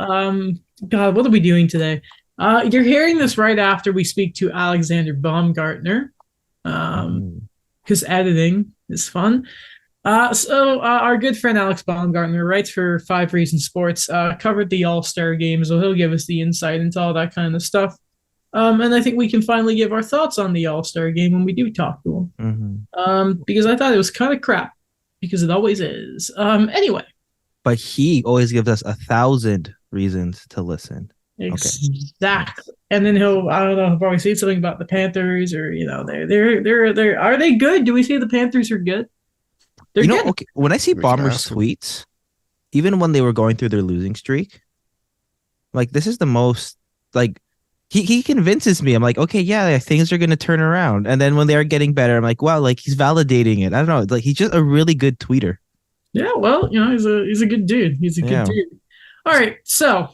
God, what are we doing today? You're hearing this right after we speak to Alexander Baumgartner, Mhm. because editing is fun. Our good friend Alex Baumgartner writes for 5 Reasons Sports, covered the All-Star game, so he'll give us the insight into all that kind of stuff. And I think we can finally give our thoughts on the All-Star game when we do talk to him. Mhm. Because I thought it was kind of crap, because it always is. Anyway, But he always gives us 1,000 reasons to listen. Okay. exactly. And then I don't know, he'll probably say something about the Panthers, or they're are they good? Do we say the Panthers are good? They're good. Okay, when I see We can Bombers ask him. tweets, even when they were going through their losing streak, like this is the most like he convinces me. I'm like, okay, yeah, things are gonna turn around. And then when they are getting better, I'm like, wow, like he's validating it. I don't know, like he's just a really good tweeter. Yeah, well, he's a good dude. He's a good Yeah. dude. All right, so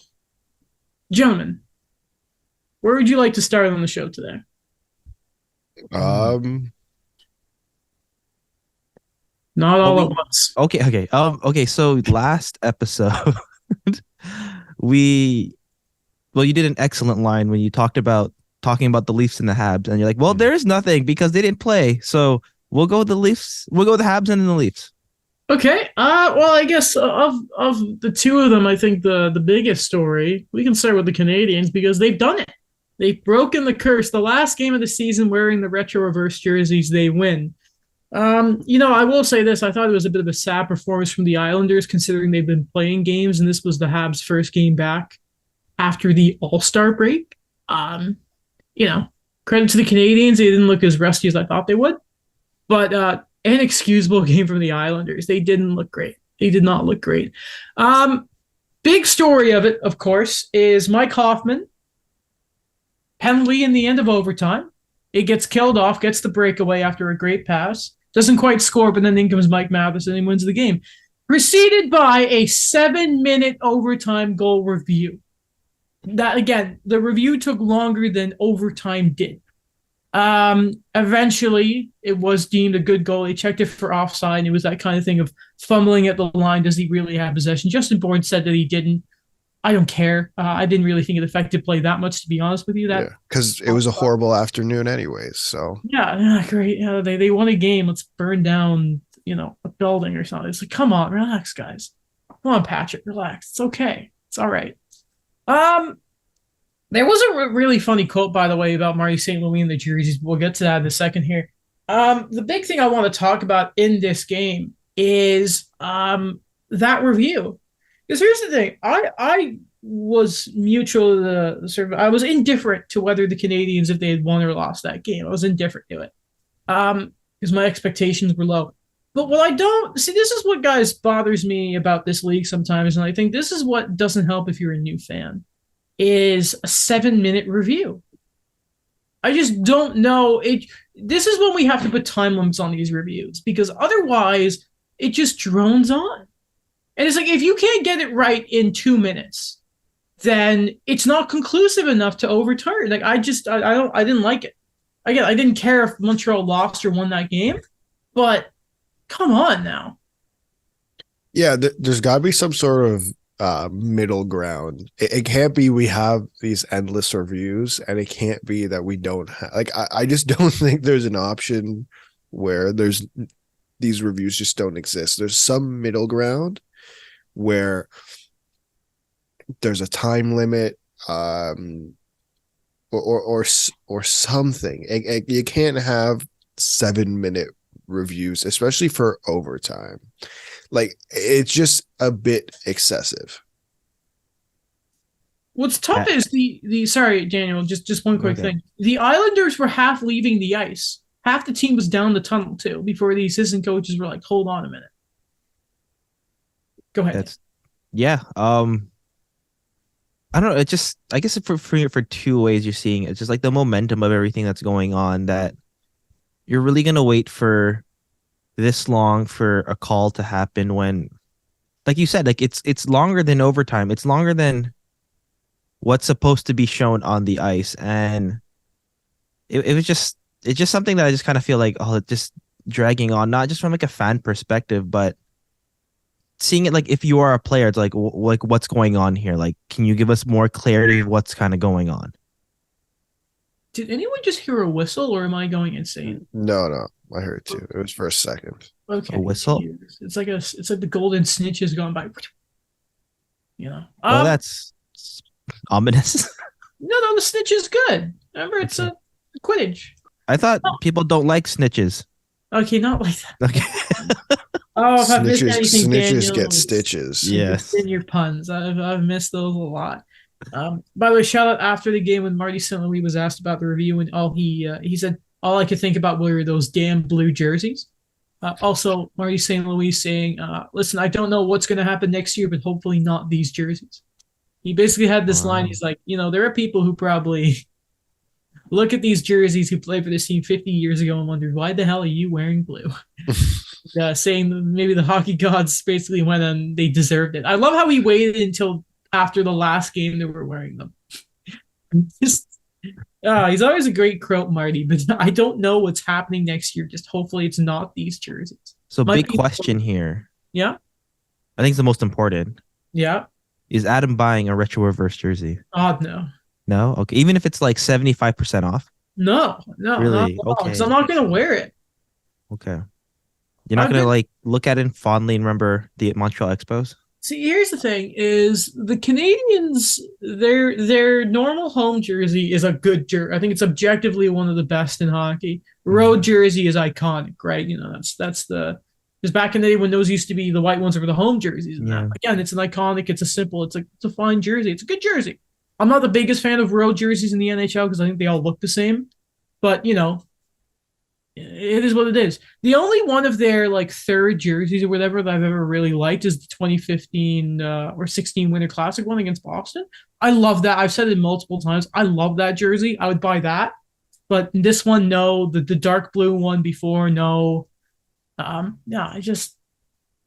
gentlemen, where would you like to start on the show today? Um, Not all Well, at once. Okay. So last episode, we you did an excellent line when you talking about the Leafs and the Habs, and you're like, well, there is nothing because they didn't play, so we'll go with the Leafs. We'll go with the Habs and then the Leafs. Okay. Well, I guess of the two of them, I think the biggest story, we can start with the Canadians because they've done it. They've broken the curse. The last game of the season, wearing the retro reverse jerseys, they win. I will say this. I thought it was a bit of a sad performance from the Islanders, considering they've been playing games, and this was the Habs' first game back after the All-Star break. Credit to the Canadians. They didn't look as rusty as I thought they would. But inexcusable game from the Islanders. They didn't look great. They did not look great. Big story of it, of course, is Mike Hoffman. Penalty in the end of overtime. It gets killed off, gets the breakaway after a great pass. Doesn't quite score, but then in comes Mike Matheson and he wins the game. Preceded by a 7-minute overtime goal review. That, again, the review took longer than overtime did. Eventually, it was deemed a good goal. They checked it for offside, and it was that kind of thing of fumbling at the line. Does he really have possession? Justin Bourne said that he didn't. I don't care. I didn't really think it affected play that much, to be honest with you. That because it was a horrible afternoon, anyways. So yeah, great. They won a game. Let's burn down, a building or something. It's like, come on, relax, guys. Come on, Patrick, relax. It's okay. It's all right. There was a really funny quote, by the way, about Marty St. Louis and the jerseys. We'll get to that in a second here. The big thing I want to talk about in this game is that review. Because here's the thing. I was mutual to the sort of, I was indifferent to whether the Canadians, if they had won or lost that game. I was indifferent to it. Because my expectations were low. But what I don't see, this is what guys bothers me about this league sometimes, and I think this is what doesn't help if you're a new fan, is a 7-minute review. I just don't know. This is when we have to put time limits on these reviews, because otherwise it just drones on. And it's like, if you can't get it right in 2 minutes, then it's not conclusive enough to overturn. Like, I didn't like it. Again, I didn't care if Montreal lost or won that game, but come on now. Yeah, there's got to be some sort of middle ground. It can't be we have these endless reviews, and it can't be that we don't have, like, I just don't think there's an option where these reviews just don't exist. There's some middle ground where there's a time limit, or something. You can't have 7-minute reviews, especially for overtime. Like, it's just a bit excessive. What's tough is the sorry, Daniel, just one quick thing. The Islanders were half leaving the ice. Half the team was down the tunnel too before the assistant coaches were like, hold on a minute. Go ahead. I don't know. It just, I guess for two ways you're seeing it. It's just like the momentum of everything that's going on, that you're really going to wait for this long for a call to happen when, like you said, like it's longer than overtime. It's longer than what's supposed to be shown on the ice. And it's just something that I just kind of feel like, it's just dragging on, not just from like a fan perspective, but seeing it like if you are a player, it's like like what's going on here? Like, can you give us more clarity of what's kind of going on? Did anyone just hear a whistle, or am I going insane? No, I heard it too. It was for a second. A Okay, whistle? It's like the golden snitch has gone by. You know. Well, that's ominous. No, the snitch is good. Remember, it's Okay. a Quidditch. I thought people don't like snitches. Okay, not like that. Okay. Oh, if I've missed anything, Snitches Daniel, get stitches. Yes. in your puns. I've missed those a lot. By the way, shout out after the game when Marty St. Louis was asked about the review, and he said all I could think about were those damn blue jerseys. Also, Marty St. Louis saying, "Listen, I don't know what's going to happen next year, but hopefully not these jerseys." He basically had this line. He's like, there are people who probably look at these jerseys who played for this team 50 years ago and wondered, why the hell are you wearing blue? Saying that maybe the hockey gods basically went and they deserved it. I love how he waited until after the last game they were wearing them. He's always a great croat, Marty, but I don't know what's happening next year. Just hopefully it's not these jerseys. So Might big be- question here. Yeah, I think it's the most important. yeah. Is Adam buying a retro reverse jersey? Oh, no. No? Okay. Even if it's like 75% off? No, Really? not because Okay. I'm not going to wear it. Okay. You're not I've going to been- like look at it and fondly remember the Montreal Expos? See, here's the thing: is the Canadians their normal home jersey is a good jersey. I think it's objectively one of the best in hockey. Road jersey is iconic, right? That's the because back in the day when those used to be the white ones were the home jerseys. And Yeah. again, it's an iconic. It's a fine jersey. It's a good jersey. I'm not the biggest fan of road jerseys in the NHL because I think they all look the same, but it is what it is. The only one of their like third jerseys or whatever that I've ever really liked is the 2015 or 16 Winter Classic one against Boston. I love that. I've said it multiple times. I love that jersey. I would buy that. But this one, no. The dark blue one before, no. I just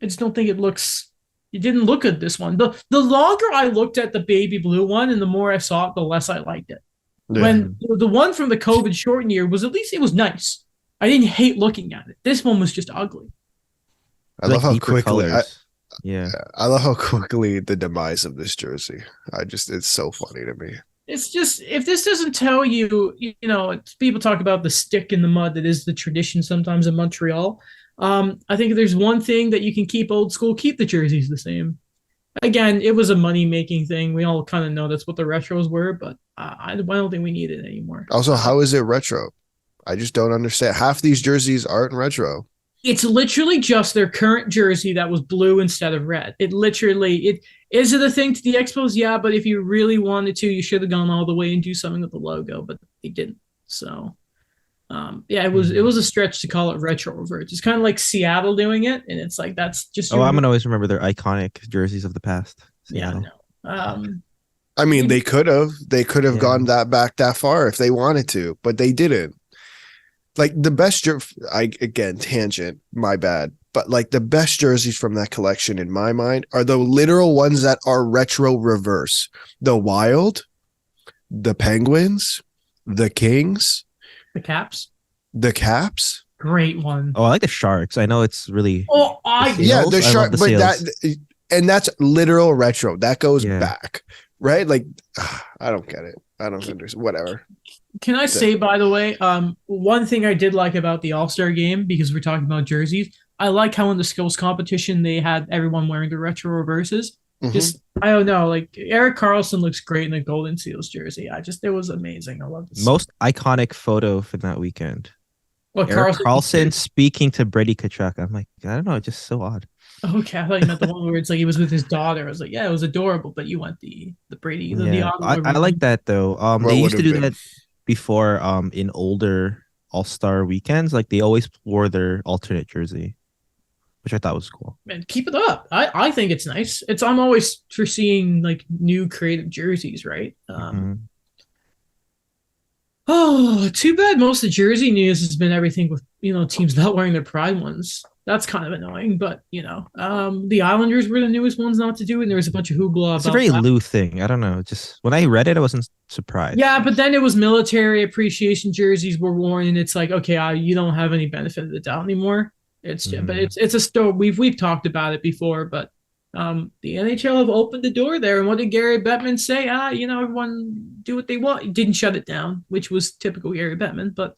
don't think it didn't look good, this one. The longer I looked at the baby blue one and the more I saw it, the less I liked it. Yeah. When the one from the COVID shortened year was at least it was nice. I didn't hate looking at it. This one was just ugly. I love how deeper quickly I I love how quickly the demise of this jersey. It's so funny to me. It's just, if this doesn't tell you, people talk about the stick in the mud that is the tradition sometimes in Montreal. I think if there's one thing that you can keep old school, keep the jerseys the same. Again, it was a money-making thing. We all kind of know that's what the retros were, but I don't think we need it anymore. Also, how is it retro? I just don't understand. Half these jerseys aren't retro. It's literally just their current jersey that was blue instead of red. It is it a thing to the Expos? Yeah, but if you really wanted to, you should have gone all the way and do something with the logo, but they didn't. So, it was a stretch to call it retro reverse. It's kind of like Seattle doing it, and it's like that's just. I'm gonna always remember their iconic jerseys of the past. Yeah, Seattle. I know. I mean, they could have Yeah. gone that far if they wanted to, but they didn't. Like the best again, tangent, my bad. But like the best jerseys from that collection in my mind are the literal ones that are retro reverse. The Wild, the Penguins, the Kings, The Caps, the Caps. great one. Oh, I like the Sharks. I know it's really Oh, Yeah, Seals? the I love shark, the but Seals. that's literal retro. That goes Yeah. back, right? Like, I don't get it. I don't understand. Whatever. Can I say, by the way, one thing I did like about the All-Star game, because we're talking about jerseys, I like how in the skills competition they had everyone wearing the retro reverses. Mhm. Just, I don't know, like Eric Carlson looks great in the Golden Seals jersey. It was amazing. I loved it. most iconic photo from that weekend. What, Eric Carlson speaking to Brady Tkachuk. I'm like, I don't know, it's just so odd. Okay, I thought you meant the one where it's like he was with his daughter. I was like, yeah, it was adorable, but you went the Brady, the Yeah. Ottawa I like that though. What They used to would've do been? that before in older All-Star weekends. Like they always wore their alternate jersey, which I thought was cool. Man, keep it up. I think it's nice. I'm always for seeing like new creative jerseys, right? Mhm. Oh, too bad most of the jersey news has been everything with teams not wearing their pride ones. That's kind of annoying, but the Islanders were the newest ones not to do, and there was a bunch of hoopla It's a about very that. Lou thing. I don't know. Just when I read it, I wasn't surprised. Yeah, but then it was military appreciation jerseys were worn, and it's like, okay, you don't have any benefit of the doubt anymore. But it's a story. We've talked about it before, but The NHL have opened the door there, and what did Gary Bettman say? Everyone do what they want. He didn't shut it down, which was typical Gary Bettman. But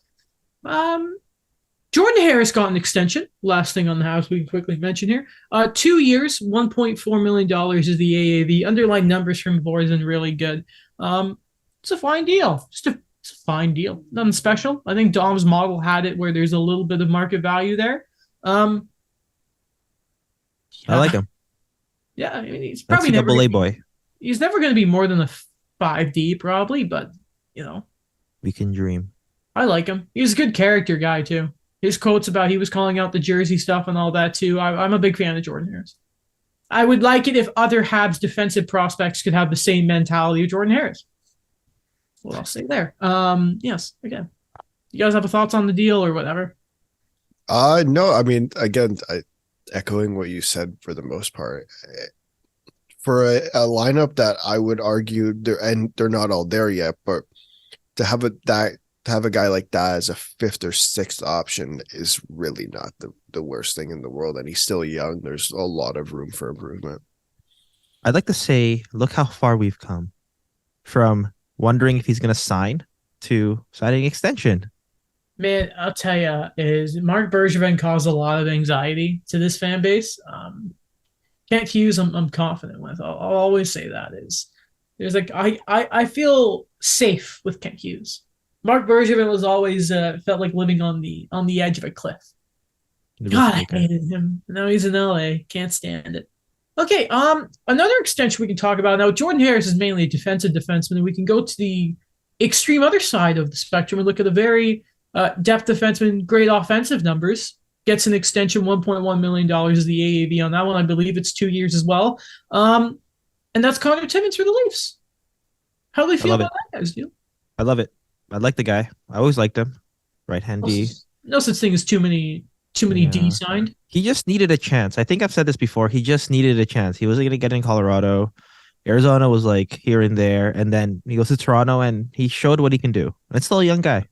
Jordan Harris got an extension. Last thing on the house we can quickly mention here. 2 years, $1.4 million is the AAV. Underlying numbers from Vorzin really good. It's a fine deal. It's a fine deal. Nothing special. I think Dom's model had it where there's a little bit of market value there. I like him. Yeah, I mean, he's probably never a boy. He's never going to be more than a 5D, probably, but we can dream. I like him. He's a good character guy too. His quotes about he was calling out the jersey stuff and all that too. I'm a big fan of Jordan Harris. I would like it if other Habs defensive prospects could have the same mentality of Jordan Harris. What I'll say there. Yes, again. You guys have thoughts on the deal or whatever? No, I mean, again, echoing what you said for the most part. For a lineup that I would argue they're not all there yet, but to have a guy like that as a fifth or sixth option is really not the worst thing in the world. And he's still young. There's a lot of room for improvement. I'd like to say, look how far we've come from wondering if he's going to sign to signing extension. Man, I'll tell you, is Mark Bergevin caused a lot of anxiety to this fan base. Kent Hughes, I'm confident with. I'll always say that there's like I feel safe with Kent Hughes. Mark Bergevin was always felt like living on the edge of a cliff. God, I hated him. Now he's in LA. Can't stand it. Okay, another extension we can talk about. Now, Jordan Harris is mainly a defensive defenseman, and we can go to the extreme other side of the spectrum and look at a very depth defenseman, great offensive numbers. Gets an extension, $1.1 million is the AAV on that one. I believe it's 2 years as well. And that's Connor Timmins for the Leafs. How do they feel about that, guys? I love it. I like the guy. I always liked him. Right-hand D. No such thing as too many D signed. He just needed a chance. I think I've said this before. He just needed a chance. He wasn't going to get in Colorado. Arizona was like here and there. And then he goes to Toronto and he showed what he can do. And it's still a young guy.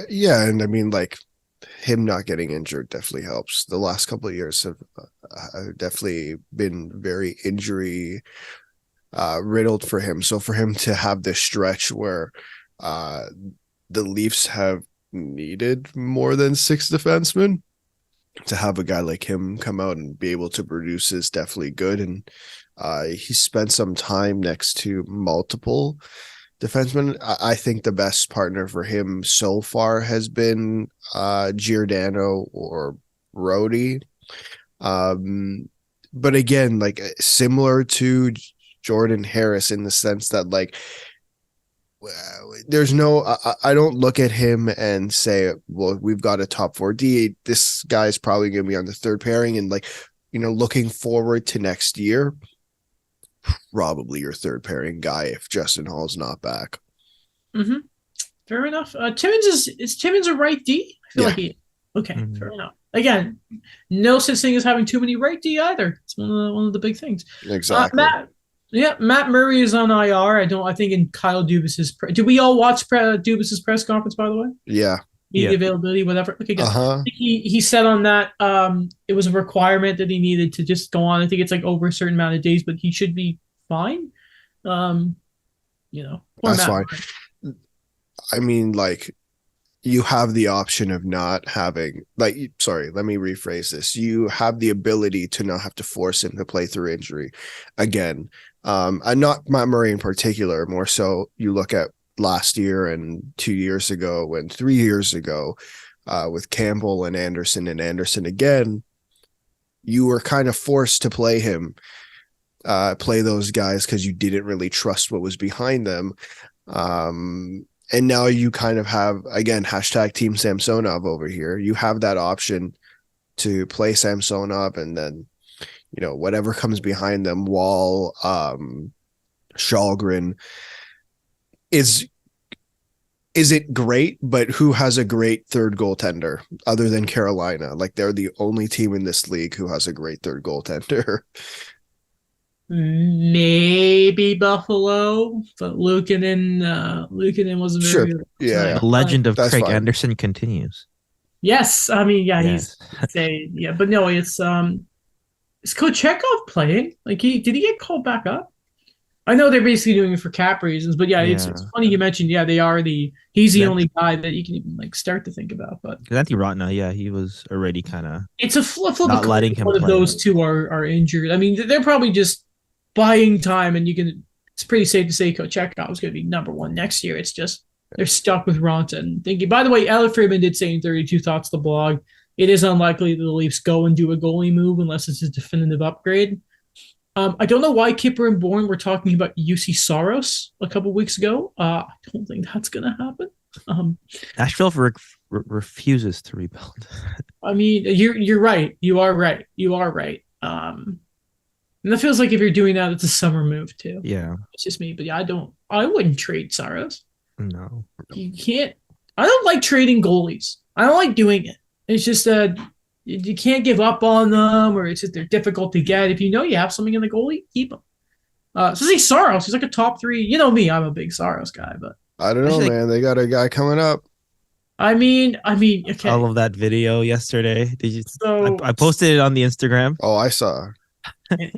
Yeah. And I mean, like, him not getting injured definitely helps. The last couple of years have definitely been very injury riddled for him. So for him to have this stretch where the Leafs have needed more than 6 defensemen, to have a guy like him come out and be able to produce is definitely good. And he spent some time next to multiple defensemen. I think the best partner for him so far has been Giordano or Rhodey. But again, like similar to Jordan Harris in the sense that like there's no, I don't look at him and say, well, we've got a top 4D. This guy's probably going to be on the third pairing. And like, looking forward to next year, probably your third pairing guy if Justin Hall's not back. Mm-hmm. Fair enough. Is Timmins a right D? I feel like he. Okay, fair enough. Again, no such thing as having too many right D either. It's one of the big things. Exactly. Matt Murray is on IR. I think in Kyle Dubas's. Did we all watch Dubas's press conference? By the way. Yeah. Media availability, whatever. Okay, good. He said on that it was a requirement that he needed to just go on. I think it's like over a certain amount of days, but he should be fine. That's fine. I mean, like, you have the option of not having, like, sorry, let me rephrase this. You have the ability to not have to force him to play through injury again. And not Matt Murray in particular, more so you look at last year and 2 years ago and 3 years ago with Campbell and Anderson again, you were kind of forced to play him, play those guys because you didn't really trust what was behind them. And now you kind of have, again, hashtag Team Samsonov over here. You have that option to play Samsonov and then, whatever comes behind them, Wall, Shalgren, isn't great, but who has a great third goaltender other than Carolina? Like, they're the only team in this league who has a great third goaltender. Maybe Buffalo, but Luukkonen wasn't very good. Yeah. The legend of Craig fine. Anderson continues. Yes, I mean, Yes. but no, it's Is Kochetkov playing? Like, did he get called back up? I know they're basically doing it for cap reasons, but yeah, it's funny you mentioned. Yeah, he's the only guy that you can even like start to think about. But Antti Rantala, yeah, he was already kind of it's a flip not of letting him one of play. those two are injured. I mean, they're probably just buying time, and it's pretty safe to say Kochetkov is going to be number one next year. It's just they're stuck with Ronta and thinking. By the way, Alex Friedman did say in 32 Thoughts the blog, it is unlikely that the Leafs go and do a goalie move unless it's a definitive upgrade. I don't know why Kipper and Bourne were talking about UC Saros a couple weeks ago. I don't think that's going to happen. Nashville refuses to rebuild. I mean, you're right. You are right. And that feels like if you're doing that, it's a summer move too. Yeah, it's just me. But yeah, I wouldn't trade Saros. No, you can't. I don't like trading goalies. I don't like doing it. It's just that you can't give up on them, or it's just they're difficult to get. If you know you have something in the goalie, keep them. So say Saros, he's like a top 3. You know me, I'm a big Saros guy, but I don't know, man. They got a guy coming up. I mean, okay. I love that video yesterday. Did you? I posted it on the Instagram. Oh, I saw.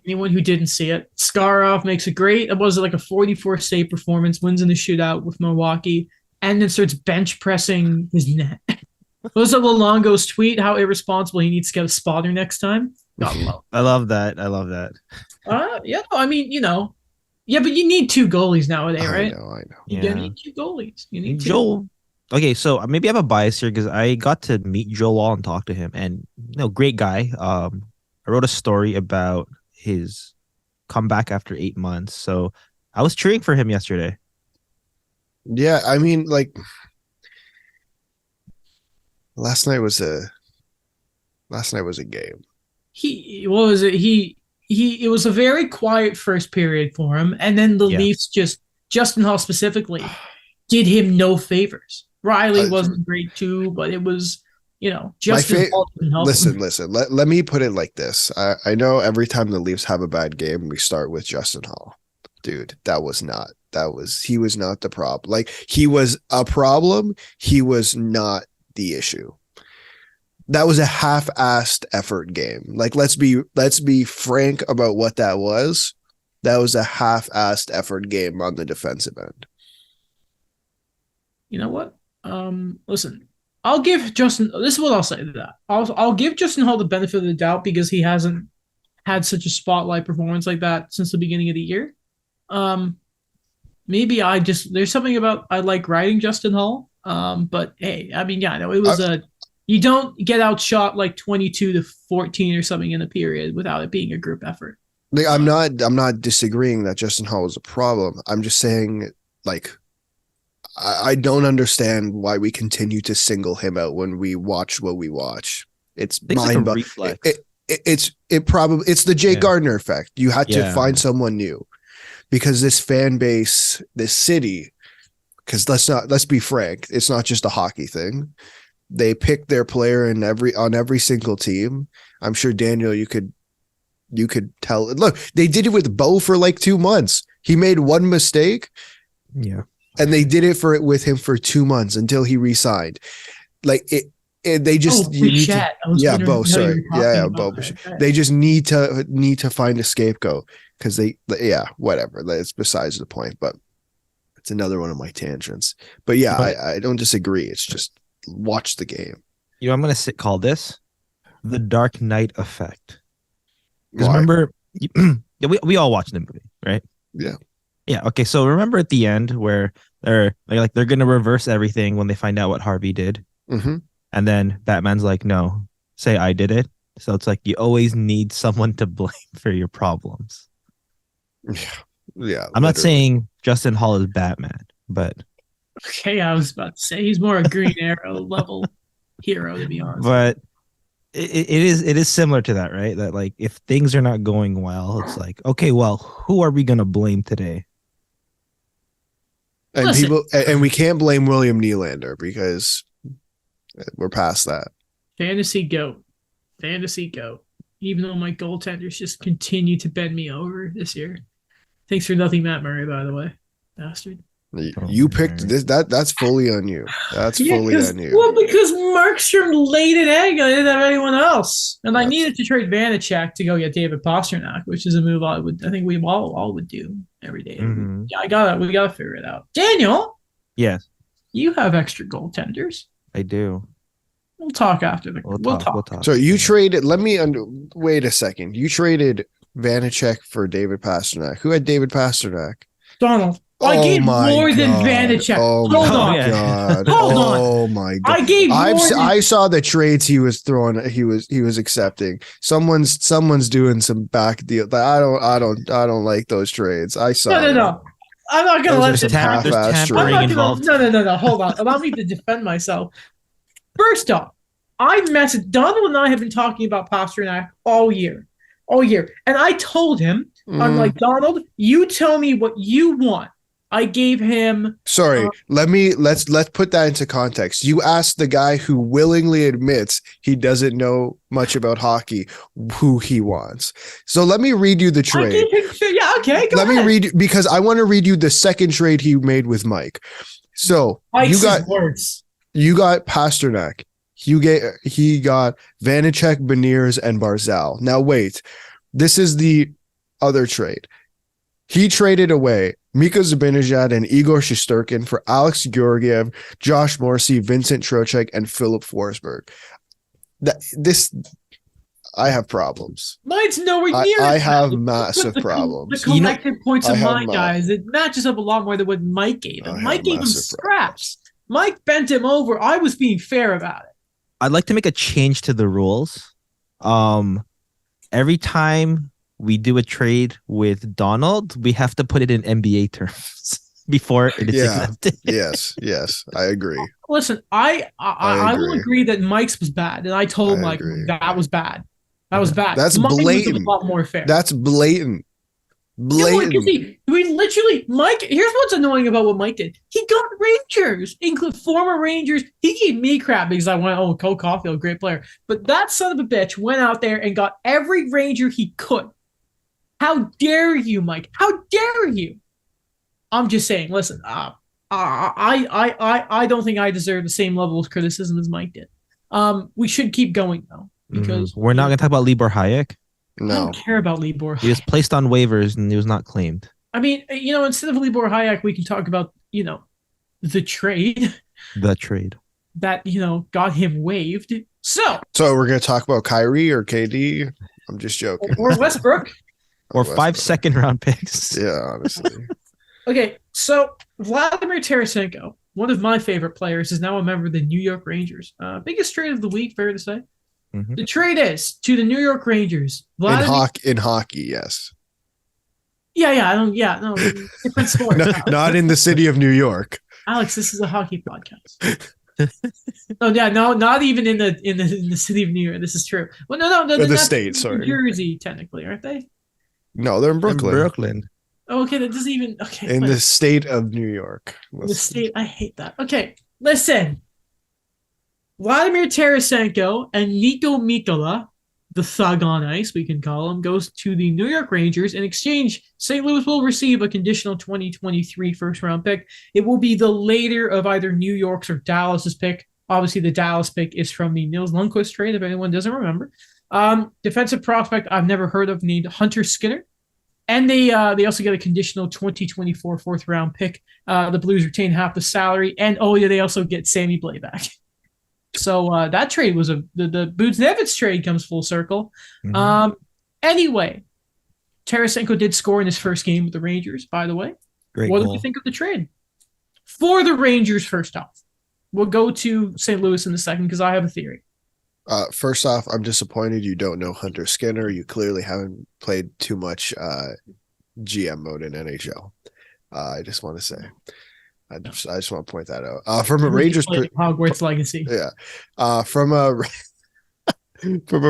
Anyone who didn't see it, Skarov makes a great. Was it like a 44 save performance? Wins in the shootout with Milwaukee, and then starts bench pressing his net. Was it Luongo's tweet? How irresponsible he needs to get a spotter next time. I love that. Yeah. I mean, yeah, but you need 2 goalies nowadays, right? I know. You need 2 goalies. You need 2. Joel. Okay, so maybe I have a bias here because I got to meet Joel Wall and talk to him, and great guy. I wrote a story about his comeback after 8 months, so I was cheering for him yesterday. Yeah, I mean, like last night was a game. It was a very quiet first period for him, and then the Leafs Justin Hall specifically did him no favors. Riley wasn't great too, but it was Justin Hall didn't help him. Listen. Let me put it like this. I know every time the Leafs have a bad game, we start with Justin Hall. Dude, he was not the problem. Like, he was a problem. He was not the issue. That was a half-assed effort game. Like, let's be frank about what that was. That was a half-assed effort game on the defensive end. You know what? Listen, I'll give Justin. This is what I'll say to that. I'll give Justin Hall the benefit of the doubt because he hasn't had such a spotlight performance like that since the beginning of the year. Maybe there's something about I like riding Justin Hall. But hey, I mean, it was you don't get outshot like 22-14 or something in a period without it being a group effort. I'm not disagreeing that Justin Hall is a problem. I'm just saying, like, I don't understand why we continue to single him out when we watch what we watch. It's mind-boggling. It's the Jay Gardner effect. You had to find someone new because this fan base, this city, because let's be frank, it's not just a hockey thing. They pick their player on every single team. I'm sure, Daniel, you could tell. Look, they did it with Bo for like 2 months. He made one mistake. Yeah. And they did it with him for 2 months until he re-signed. Like they just Bo. Sorry, Bo. Okay. They just need to find a scapegoat because whatever. It's besides the point. But it's another one of my tangents. But I don't disagree. It's just watch the game. I'm gonna call this the Dark Knight effect. Because remember, we all watched the movie, right? Yeah. Yeah. Okay. So remember at the end where they're going to reverse everything when they find out what Harvey did. Mm-hmm. And then Batman's like, no, say I did it. So it's like you always need someone to blame for your problems. Yeah. I'm not saying Justin Hall is Batman, but. Okay. I was about to say he's more a Green Arrow level hero, to be honest. But it is similar to that, right? That like if things are not going well, it's like, okay, well, who are we going to blame today? And we can't blame William Nylander because we're past that. Fantasy goat. Even though my goaltenders just continue to bend me over this year. Thanks for nothing, Matt Murray, by the way. Bastard. You picked this. That's fully on you. That's fully on you. Well, because Markstrom laid an egg. I didn't have anyone else, and I needed to trade Vanacek to go get David Pastrnak, which is a move I think we all would do every day. Mhm. Yeah, we gotta figure it out. Daniel, Yes, you have extra goaltenders. I do. We'll talk after the. We'll talk. So you traded. Wait a second. You traded Vanacek for David Pastrnak. Who had David Pastrnak? Donald. I gave more than Vanacek. Hold on. God. Hold on. Oh my God. I gave more I saw the trades he was throwing. He was accepting. Someone's doing some back deal. I don't like those trades. I saw. No. I'm not gonna let There's this happen. tampering involved. No. Hold on. Allow me to defend myself. First off, Donald and I have been talking about Pastrnak all year, and I told him, I'm like, Donald, you tell me what you want. I gave him. Sorry, let's put that into context. You asked the guy who willingly admits he doesn't know much about hockey who he wants. So let me read you the trade. Yeah, okay. Go let ahead. me read because I want to read you the second trade he made with Mike. So Mike's you got words. You got Pastrnak. He got Vanacek, Beniers, and Barzal. Now wait, this is the other trade. He traded away Mika Zibanejad and Igor Shesterkin for Alex Georgiev, Josh Morrissey, Vincent Trocheck, and Philip Forsberg. I have problems. Mine's nowhere near. I have massive problems. The collective points of my guys, it matches up a lot more than what Mike gave him. Mike gave him scraps. Mike bent him over. I was being fair about it. I'd like to make a change to the rules. Every time we do a trade with Donald, we have to put it in NBA terms before it is accepted. Yes, I agree. Listen, I will agree that Mike's was bad, and I told Mike that was bad. That was bad. That's Mike blatant. was a lot more fair. That's blatant. We literally, Mike, here's what's annoying about what Mike did. He got Rangers, include former Rangers. He gave me crap because I went, Cole Caulfield, great player. But that son of a bitch went out there and got every Ranger he could. How dare you, Mike? How dare you? I'm just saying, listen, I don't think I deserve the same level of criticism as Mike did. We should keep going, though, because we're not going to talk about Libor Hayek. No. I don't care about Libor Hayek. He was placed on waivers and he was not claimed. I mean, instead of Libor Hayek, we can talk about, the trade. The trade. That, got him waived. So we're going to talk about Kyrie or KD? I'm just joking. Or Westbrook. Or 5 second-round picks. Yeah, honestly. Okay, so Vladimir Tarasenko, one of my favorite players, is now a member of the New York Rangers. Biggest trade of the week, fair to say. Mm-hmm. The trade is to the New York Rangers. In hockey, yes. No, different sport. Not in the city of New York. Alex, this is a hockey podcast. Not even in the city of New York. This is true. Well, no, the state. Sorry, New Jersey, technically, aren't they? No, they're in Brooklyn. Oh, okay, that doesn't even in the state of New York. The state, I hate that. Okay, listen. Vladimir Tarasenko and Nico Mikkola, the thug on ice, we can call him, goes to the New York Rangers. In exchange, St. Louis will receive a conditional 2023 first-round pick. It will be the later of either New York's or Dallas's pick. Obviously, the Dallas pick is from the Nils Lundqvist trade, if anyone doesn't remember. Defensive prospect I've never heard of named Hunter Skinner. And they also get a conditional 2024 fourth-round pick. The Blues retain half the salary. And, they also get Sammy Blais back. So that trade was the Buchnevich trade comes full circle. Mm-hmm. Anyway, Tarasenko did score in his first game with the Rangers, by the way. What do you think of the trade? For the Rangers, first off. We'll go to St. Louis in a second because I have a theory. First off, I'm disappointed you don't know Hunter Skinner. You clearly haven't played too much GM mode in NHL. I just want to say. I just want to point that out. From a Rangers Hogwarts Legacy. Yeah. From a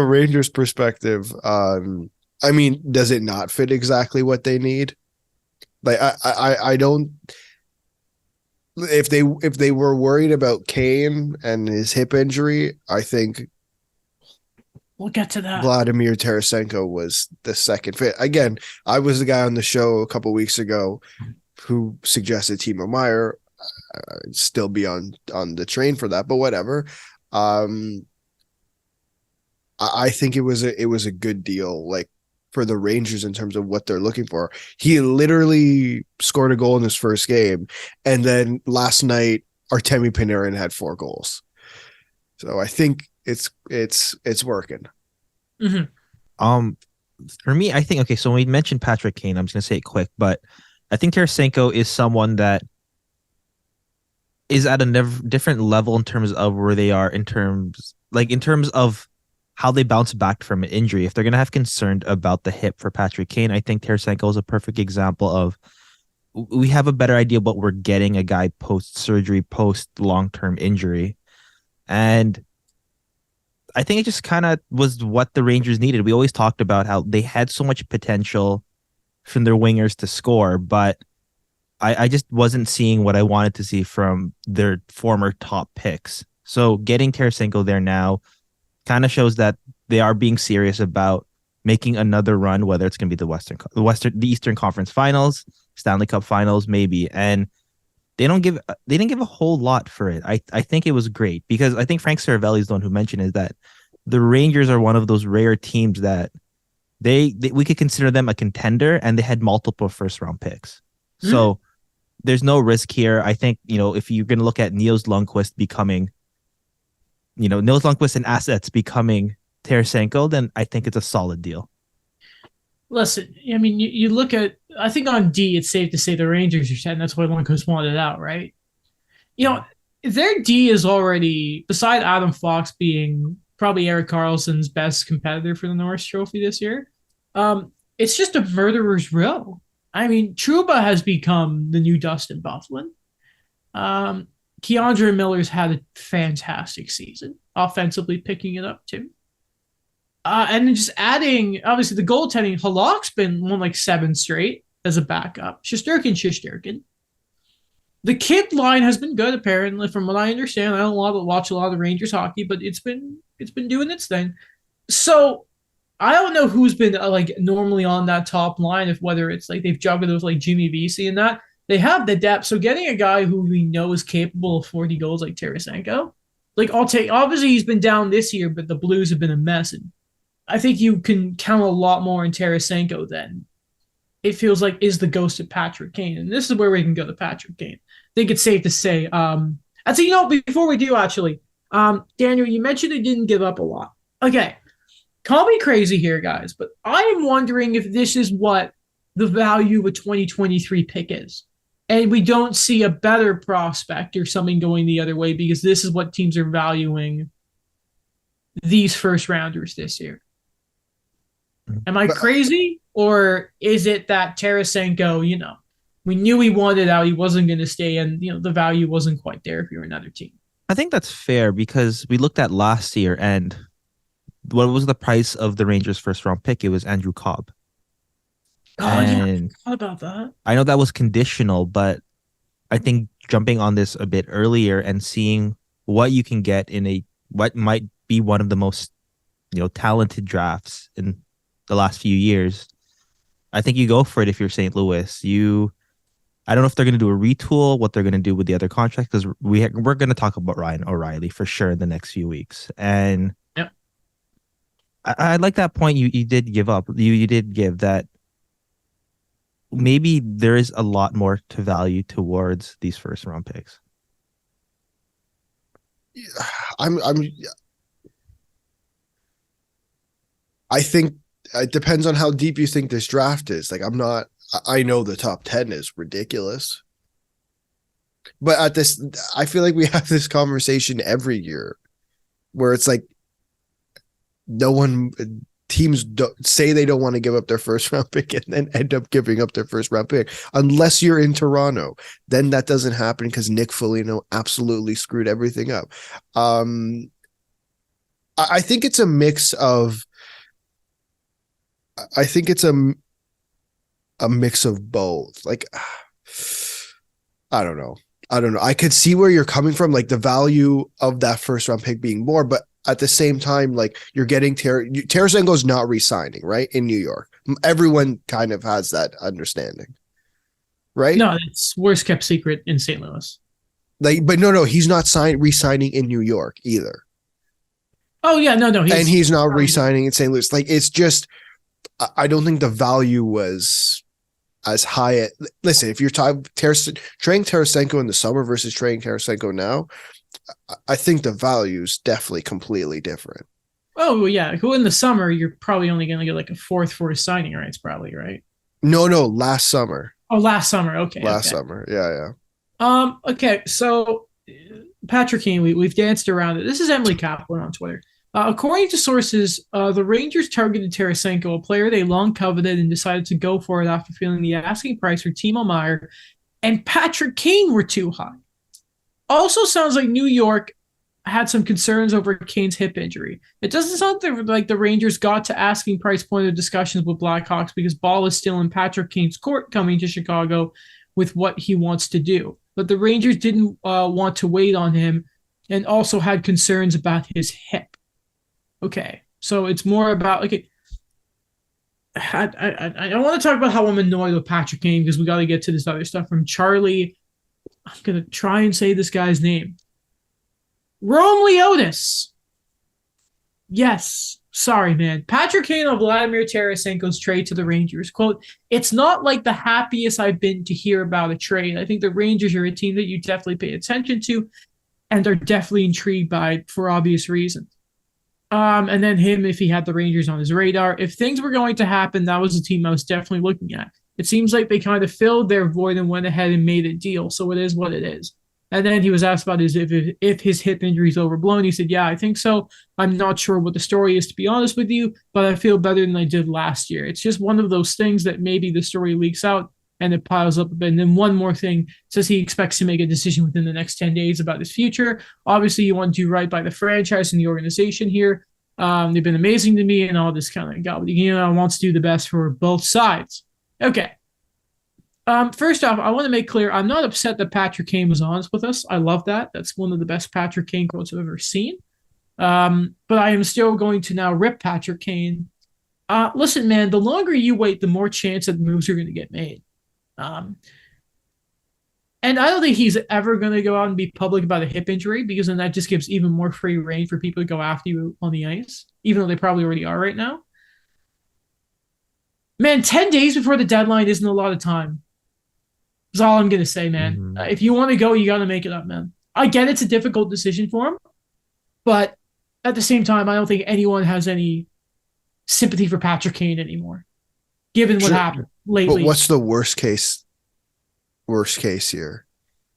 Rangers perspective, I mean, does it not fit exactly what they need? Like I don't. If they were worried about Kane and his hip injury, I think we'll get to that. Vladimir Tarasenko was the second fit. Again, I was the guy on the show a couple weeks ago who suggested Timo Meyer. Still be on the train for that, but whatever. I think it was a good deal, like for the Rangers in terms of what they're looking for. He literally scored a goal in his first game, and then last night Artemi Panarin had 4 goals. So I think it's working. Mm-hmm. For me, I think, okay, so when we mentioned Patrick Kane, I'm just gonna say it quick, but I think Tarasenko is someone that is at a different level in terms of where they are in terms of how they bounce back from an injury. If they're going to have concern about the hip for Patrick Kane, I think Tarasenko is a perfect example of we have a better idea of what we're getting a guy post-surgery, post-long-term injury. And I think it just kind of was what the Rangers needed. We always talked about how they had so much potential from their wingers to score, but I just wasn't seeing what I wanted to see from their former top picks. So getting Tarasenko there now kind of shows that they are being serious about making another run, whether it's going to be the Eastern Conference Finals, Stanley Cup Finals, maybe. And they didn't give a whole lot for it. I think it was great because I think Frank Saravelli is the one who mentioned is that the Rangers are one of those rare teams that we could consider them a contender, and they had multiple first round picks. So there's no risk here. I think, if you're going to look at Nils Lundkvist and assets becoming Tarasenko, then I think it's a solid deal. Listen, I mean, you look at, I think on D, it's safe to say the Rangers are set, and that's why Lundkvist wanted out, right? Their D is already, beside Adam Fox being probably Erik Karlsson's best competitor for the Norris Trophy this year, it's just a murderer's row. I mean, Trouba has become the new Dustin Byfuglien. Keandre Miller's had a fantastic season, offensively picking it up too. And then just adding, obviously, the goaltending. Halak's been won like 7 straight as a backup. Shesterkin. The kid line has been good, apparently, from what I understand. I don't watch a lot of Rangers hockey, but it's been doing its thing. So I don't know who's been normally on that top line, if whether it's like they've juggled with like Jimmy Vesey and that. They have the depth. So getting a guy who we know is capable of 40 goals like Tarasenko, I'll take. Obviously, he's been down this year, but the Blues have been a mess. And I think you can count a lot more in Tarasenko than it feels like is the ghost of Patrick Kane. And this is where we can go to Patrick Kane. I think it's safe to say. I'd say, before we do actually, Daniel, you mentioned they didn't give up a lot. Okay. Call me crazy here, guys, but I am wondering if this is what the value of a 2023 pick is. And we don't see a better prospect or something going the other way because this is what teams are valuing these first rounders this year. Am I crazy? Or is it that Tarasenko, we knew he wanted out, he wasn't going to stay, and the value wasn't quite there if you're another team? I think that's fair because we looked at last year and what was the price of the Rangers' first round pick? It was Andrew Cobb. And I forgot about that. I know that was conditional, but I think jumping on this a bit earlier and seeing what you can get in what might be one of the most talented drafts in the last few years, I think you go for it if you're St. Louis. I don't know if they're going to do a retool, what they're going to do with the other contracts, because we're going to talk about Ryan O'Reilly for sure in the next few weeks. And yep. I like that point you did give up. You did give that maybe there is a lot more to value towards these first round picks. I think it depends on how deep you think this draft is. I know the top 10 is ridiculous, but I feel like we have this conversation every year where it's like teams don't say they don't want to give up their first round pick and then end up giving up their first round pick unless you're in Toronto. Then that doesn't happen because Nick Foligno absolutely screwed everything up. I think it's a mix of. I think it's a mix of both. I don't know. I could see where you're coming from, like the value of that first round pick being more, but at the same time, like you're getting Tarasenko's not re-signing, right? In New York. Everyone kind of has that understanding. right? No, it's worst kept secret in St. Louis. Like, but no, he's not re-signing in New York either. Oh yeah, no, and he's not re-signing in St. Louis. Like, it's just, I don't think the value was as high. Listen, if you're trading Tarasenko in the summer versus trading Tarasenko now, I think the value is definitely completely different. Oh well, yeah. Who in the summer you're probably only going to get like a fourth for his signing rights, probably, right? No, last summer. Oh, last summer. Okay. Last summer. Yeah. Okay. So Patrick Kane, we've danced around it. This is Emily Kaplan on Twitter. According to sources, the Rangers targeted Tarasenko, a player they long coveted, and decided to go for it after feeling the asking price for Timo Meier and Patrick Kane were too high. Also sounds like New York had some concerns over Kane's hip injury. It doesn't sound like the Rangers got to asking price point of discussions with Blackhawks because ball is still in Patrick Kane's court coming to Chicago with what he wants to do. But the Rangers didn't want to wait on him and also had concerns about his hip. Okay, so it's more about like I want to talk about how I'm annoyed with Patrick Kane because we got to get to this other stuff from Charlie. I'm gonna try and say this guy's name. Rome Leotis. Yes, sorry, man. Patrick Kane on Vladimir Tarasenko's trade to the Rangers. Quote, it's not like the happiest I've been to hear about a trade. I think the Rangers are a team that you definitely pay attention to and are definitely intrigued by for obvious reasons. And then him, if he had the Rangers on his radar. If things were going to happen, that was the team I was definitely looking at. It seems like they kind of filled their void and went ahead and made a deal. So it is what it is. And then he was asked about if his hip injury is overblown. He said, yeah, I think so. I'm not sure what the story is, to be honest with you, but I feel better than I did last year. It's just one of those things that maybe the story leaks out and it piles up a bit. And then one more thing, says he expects to make a decision within the next 10 days about his future. Obviously, you want to do right by the franchise and the organization here. They've been amazing to me and all this kind of gobbledygook. You know, wants to do the best for both sides. Okay. First off, I want to make clear I'm not upset that Patrick Kane was honest with us. I love that. That's one of the best Patrick Kane quotes I've ever seen. But I am still going to now rip Patrick Kane. Listen, man, the longer you wait, the more chance that moves are going to get made. And I don't think he's ever going to go out and be public about a hip injury because then that just gives even more free reign for people to go after you on the ice, even though they probably already are right now. Man, 10 days before the deadline isn't a lot of time. That's all I'm going to say, man. Mm-hmm. If you want to go, you got to make it up, man. I get it's a difficult decision for him, but at the same time, I don't think anyone has any sympathy for Patrick Kane anymore, given what happened lately. But what's the worst case here?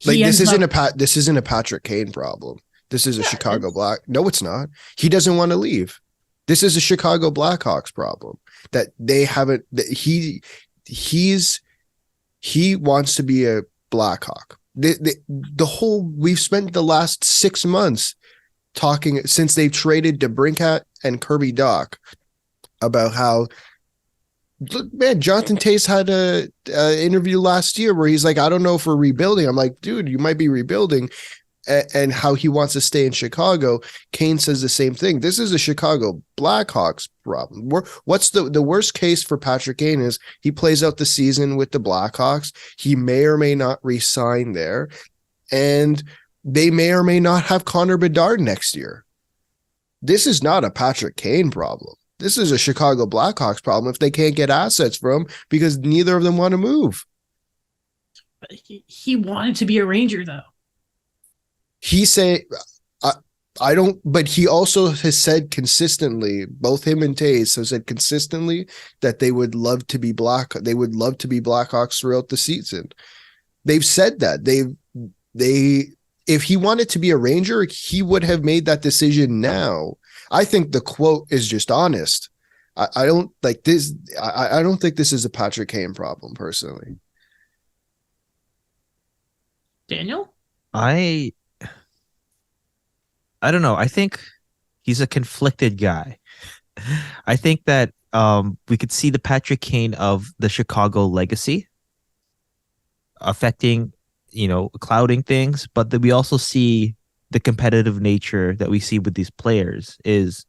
Like, this isn't a Patrick Kane problem. This is a Chicago Black. No, it's not. He doesn't want to leave. This is a Chicago Blackhawks problem that they haven't. That he wants to be a Blackhawk. We've spent the last 6 months talking since they traded DeBrincat and Kirby Dach about how. Man, Jonathan Toews had a interview last year where he's like, I don't know if we're rebuilding. I'm like, dude, you might be rebuilding, and how he wants to stay in Chicago. Kane says the same thing. This is a Chicago Blackhawks problem. What's the worst case for Patrick Kane is he plays out the season with the Blackhawks. He may or may not re-sign there, and they may or may not have Connor Bedard next year. This is not a Patrick Kane problem. This is a Chicago Blackhawks problem if they can't get assets from him because neither of them want to move. But he wanted to be a Ranger, though. He said, I don't, but he also has said consistently, both him and Toews have said consistently that they would love to be Blackhawks throughout the season. They've said that. If he wanted to be a Ranger, he would have made that decision now. I think the quote is just honest. I don't like this. I don't think this is a Patrick Kane problem, personally. Daniel? I don't know. I think he's a conflicted guy. I think that we could see the Patrick Kane of the Chicago legacy affecting, clouding things, but that we also see the competitive nature that we see with these players is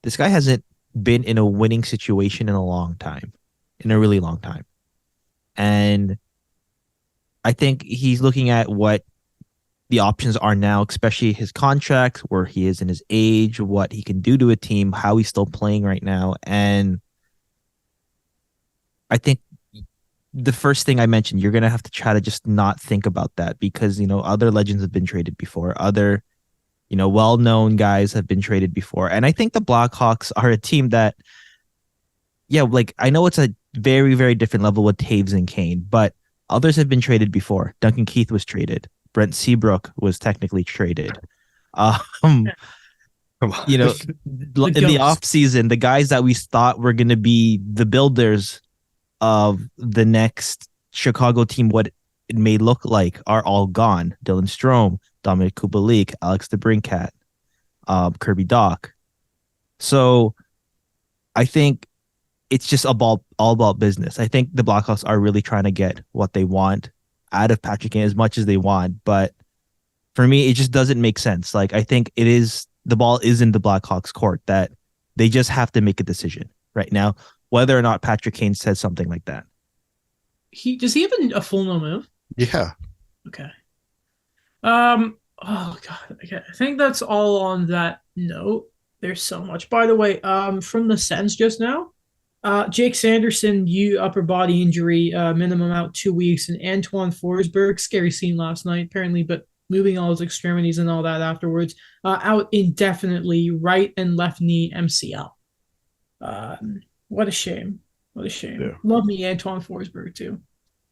this guy hasn't been in a winning situation in a really long time. And I think he's looking at what the options are now, especially his contract, where he is in his age, what he can do to a team, how he's still playing right now. And I think the first thing I mentioned, you're going to have to try to just not think about that because, other legends have been traded before. Other, well-known guys have been traded before. And I think the Blackhawks are a team that, yeah, like I know it's a very, very different level with Taves and Kane, but others have been traded before. Duncan Keith was traded. Brent Seabrook was technically traded. In the offseason, the guys that we thought were going to be the builders of the next Chicago team, what it may look like, are all gone. Dylan Strome, Dominic Kubalik, Alex DeBrincat, Kirby Dach. So I think it's just all about business. I think the Blackhawks are really trying to get what they want out of Patrick Kane as much as they want. But for me, it just doesn't make sense. Like, I think the ball is in the Blackhawks court that they just have to make a decision right now, whether or not Patrick Kane says something like that. Does he have a full no move? Yeah. Okay. Oh God. Okay. I think that's all on that note. There's so much. By the way, from the Sens just now, Jake Sanderson, upper body injury, minimum out 2 weeks, and Antoine Forsberg, scary scene last night apparently, but moving all his extremities and all that afterwards, out indefinitely, right and left knee MCL. What a shame. What a shame. Yeah. Love me Antoine Forsberg too.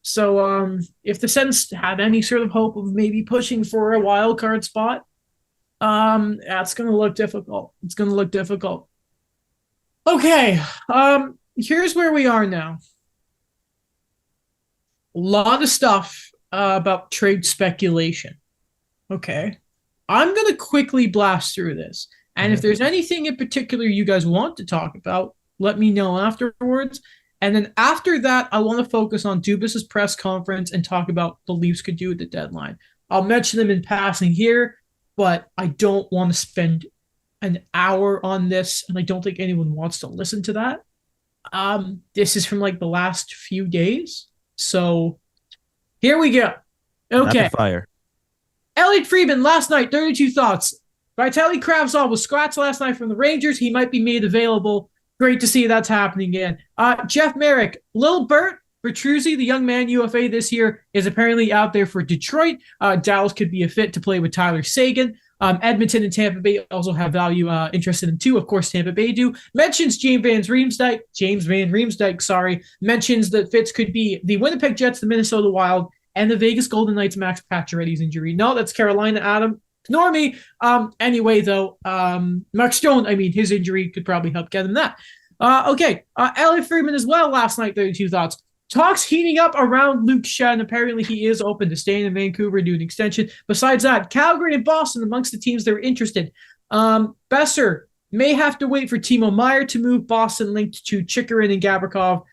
So if the Sens have any sort of hope of maybe pushing for a wild card spot, that's going to look difficult. It's going to look difficult. Okay. Here's where we are now. A lot of stuff about trade speculation. Okay. I'm going to quickly blast through this. And if there's anything in particular you guys want to talk about, let me know afterwards. And then after that, I want to focus on Dubas' press conference and talk about the Leafs could do at the deadline. I'll mention them in passing here, but I don't want to spend an hour on this, and I don't think anyone wants to listen to that. This is from like the last few days. So here we go. Okay. Rapid fire. Elliot Friedman last night, 32 thoughts. Vitaly Kravtsov was scratched last night from the Rangers. He might be made available. Great to see that's happening again. Jeff Merrick, Lil Bert Bertruzzi, the young man UFA this year, is apparently out there for Detroit. Dallas could be a fit to play with Tyler Seguin. Edmonton and Tampa Bay also have value interested in too. Of course, Tampa Bay do. Mentions James Van Riemsdyk, mentions that fits could be the Winnipeg Jets, the Minnesota Wild, and the Vegas Golden Knights Max Pacioretty's injury. No, that's Carolina, Adam. Ignore me. Anyway, though, Mark Stone, his injury could probably help get him that. Okay. Elliot Friedman as well last night, 32 thoughts. Talks heating up around Luke Shen. Apparently, he is open to staying in Vancouver and do an extension. Besides that, Calgary and Boston amongst the teams that are interested. Besser may have to wait for Timo Meier to move. Boston linked to Chikrin and Gavrikov.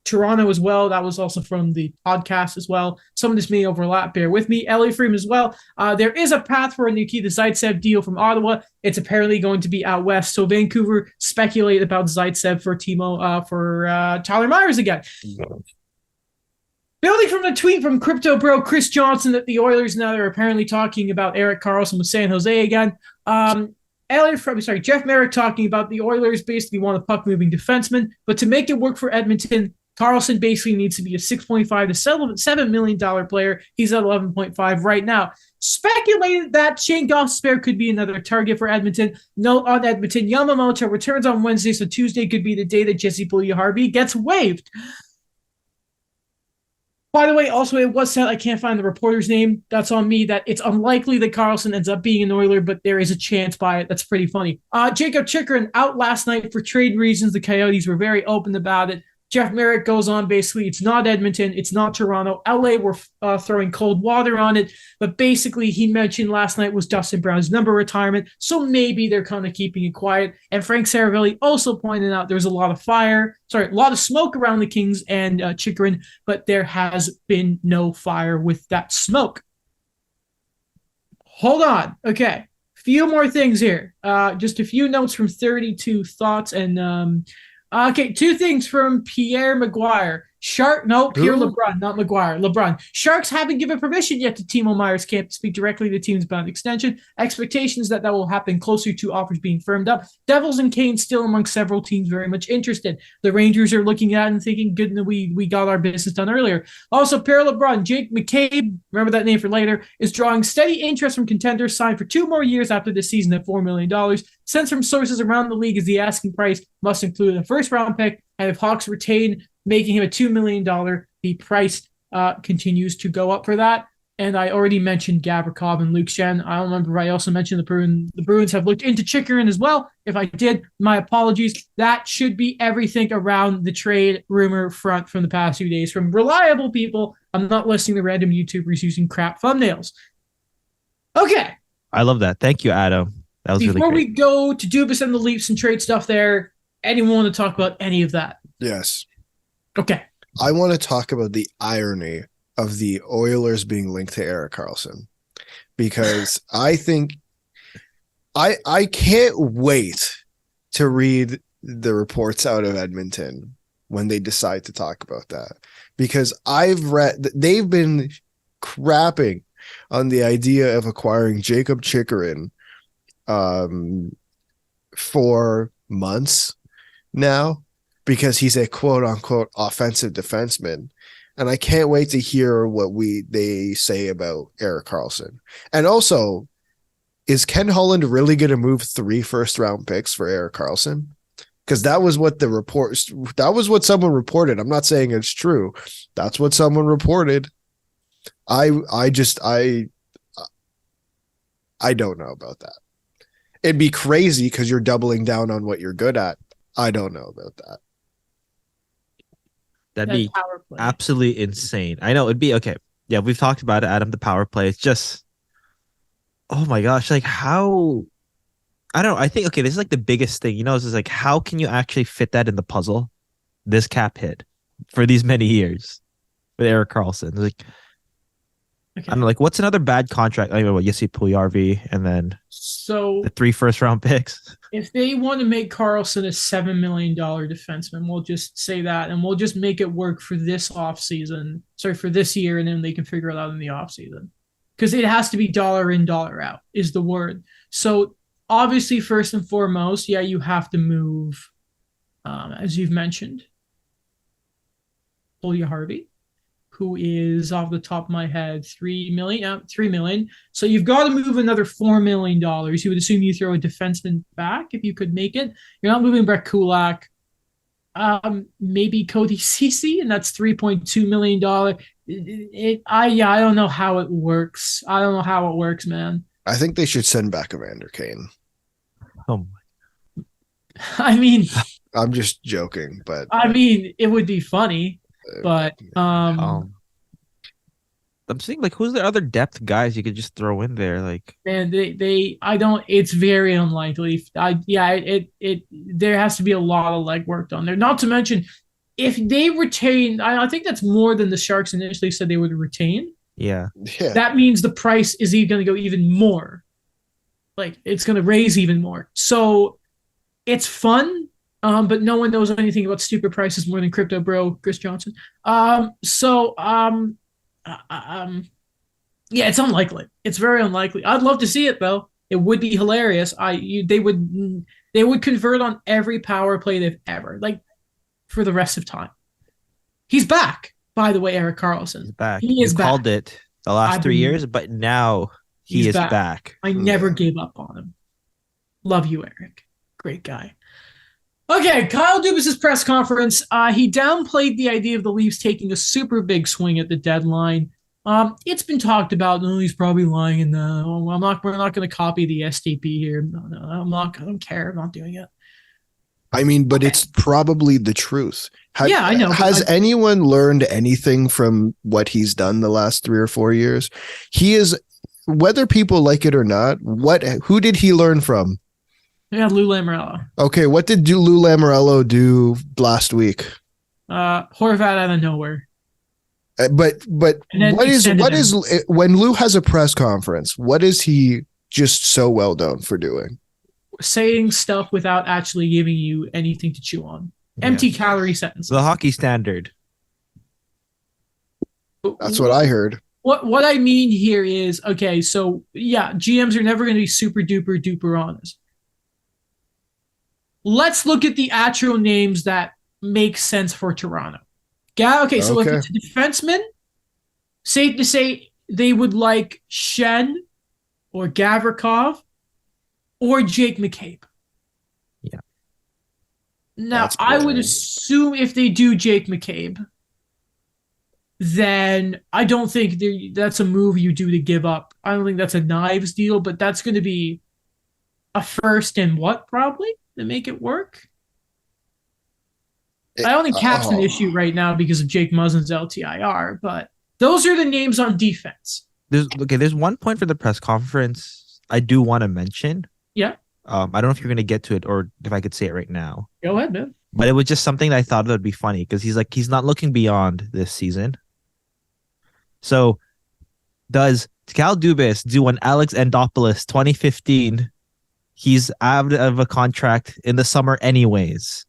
Toronto as well. That was also from the podcast as well. Some of this may overlap. Bear with me. Elliot Freeman as well. There is a path for a Nikita Zaitsev deal from Ottawa. It's apparently going to be out west. So Vancouver speculate about Zaitsev for Tyler Myers again. Building from the tweet from Crypto Bro Chris Johnson that the Oilers now are apparently talking about Erik Karlsson with San Jose again. Jeff Merrick talking about the Oilers basically want a puck-moving defenseman, but to make it work for Edmonton, Karlsson basically needs to be a $6.5 to $7 million player. He's at 11.5 right now. Speculated that Shane Gostisbehere could be another target for Edmonton. Note on Edmonton, Yamamoto returns on Wednesday, so Tuesday could be the day that Jesse Puljujarvi gets waived. By the way, also it was said, I can't find the reporter's name. That's on me, that it's unlikely that Karlsson ends up being an Oiler, but there is a chance by it. That's pretty funny. Jacob Chikrin out last night for trade reasons. The Coyotes were very open about it. Jeff Merrick goes on basically, it's not Edmonton, it's not Toronto. LA were throwing cold water on it, but basically he mentioned last night was Dustin Brown's number retirement, so maybe they're kind of keeping it quiet. And Frank Saravelli also pointed out there's a lot of smoke around the Kings and Chikrin, but there has been no fire with that smoke. Hold on. Okay. Few more things here. Just a few notes from 32 thoughts and... Okay, two things from Pierre Maguire. Pierre Who? LeBrun, not McGuire. LeBrun. Sharks haven't given permission yet to Timo Meyer's camp to speak directly to the team's bound extension. Expectations that will happen closer to offers being firmed up. Devils and Canes still among several teams very much interested. The Rangers are looking at it and thinking, good, we got our business done earlier. Also, Pierre LeBrun, Jake McCabe, remember that name for later, is drawing steady interest from contenders signed for 2 more years after this season at $4 million. Sense from sources around the league is the asking price must include a first-round pick, and if Hawks retain, making him a $2 million, the price continues to go up for that. And I already mentioned Gavrikov and Luke Shen. I don't remember if I also mentioned the Bruins have looked into Chikrin as well. If I did, my apologies. That should be everything around the trade rumor front from the past few days from reliable people. I'm not listening to random YouTubers using crap thumbnails. Okay. I love that. Thank you, Adam. That was Before really great. we go to Dubas and the Leafs and trade stuff there, anyone want to talk about any of that? Yes. Okay. I want to talk about the irony of the Oilers being linked to Erik Karlsson, because I think I can't wait to read the reports out of Edmonton when they decide to talk about that, because I've read they've been crapping on the idea of acquiring Jacob Chikrin for months now, because he's a quote unquote offensive defenseman. And I can't wait to hear what they say about Erik Karlsson. And also, is Ken Holland really going to move 3 first-round picks for Erik Karlsson? Because that was what someone reported. I'm not saying it's true. That's what someone reported. I don't know about that. It'd be crazy because you're doubling down on what you're good at. I don't know about that. That'd be absolutely insane. I know it'd be okay. Yeah, we've talked about it, Adam, the power play. It's just, oh my gosh, like how, I don't know. I think, okay, this is like the biggest thing, this is like, how can you actually fit that in the puzzle? This cap hit for these many years with Erik Karlsson. Like, okay. I don't know, like what's another bad contract? I mean, you see Puljujarvi and then the 3 first-round picks. If they want to make Karlsson a $7 million defenseman, we'll just say that, and we'll just make it work for this offseason. For this year, and then they can figure it out in the offseason. Because it has to be dollar in, dollar out is the word. So obviously, first and foremost, yeah, you have to move, as you've mentioned, Puljujarvi, who is off the top of my head, $3 million. So you've got to move another $4 million. You would assume you throw a defenseman back if you could make it. You're not moving Brett Kulak. Maybe Cody Ceci, and that's $3.2 million. I don't know how it works. I don't know how it works, man. I think they should send back Evander Kane. Oh my. I mean, I'm just joking, but I mean, it would be funny. But I'm seeing like who's the other depth guys you could just throw in there, like man, it's very unlikely. There has to be a lot of legwork done there. Not to mention, if they retain, I think that's more than the Sharks initially said they would retain. Yeah. That means the price is going to go even more. Like it's going to raise even more. So it's fun. But no one knows anything about stupid prices more than crypto bro Chris Johnson. Yeah, it's unlikely. It's very unlikely. I'd love to see it though. It would be hilarious. They would convert on every power play they've ever, like, for the rest of time. He's back, by the way, Erik Karlsson. He's back. He is back. Called it the last 3 years, but now he is back. I never gave up on him. Love you, Eric. Great guy. Okay, Kyle Dubas' press conference. He downplayed the idea of the Leafs taking a super big swing at the deadline. It's been talked about. No, he's probably lying. And we're not going to copy the STP here. No, I'm not. I don't care. I'm not doing it. I mean, but it's probably the truth. I know. Has anyone learned anything from what he's done the last 3 or 4 years? He is, whether people like it or not. Who did he learn from? Yeah, Lou Lamoriello. Okay, what did Lou Lamoriello do last week? Horvat out of nowhere. But what is when Lou has a press conference? What is he just so well known for doing? Saying stuff without actually giving you anything to chew on. Empty calorie sentences. The hockey standard. That's what I heard. What I mean here is, okay, so yeah, GMs are never going to be super duper duper honest. Let's look at the actual names that make sense for Toronto. Okay, so if it's a defenseman, safe to say they would like Shen or Gavrikov or Jake McCabe. Yeah. Now, I would assume if they do Jake McCabe, then I don't think that's a move you do to give up. I don't think that's a knives deal, but that's going to be a first and what probably to make it work. I don't think Cap's an issue right now because of Jake Muzzin's LTIR, but those are the names on defense. There's one point for the press conference I do want to mention. Yeah. I don't know if you're going to get to it or if I could say it right now. Go ahead, man. But it was just something that I thought would be funny because he's not looking beyond this season. So does Kyle Dubas do an Alex Baumgartner 2015? He's out of a contract in the summer anyways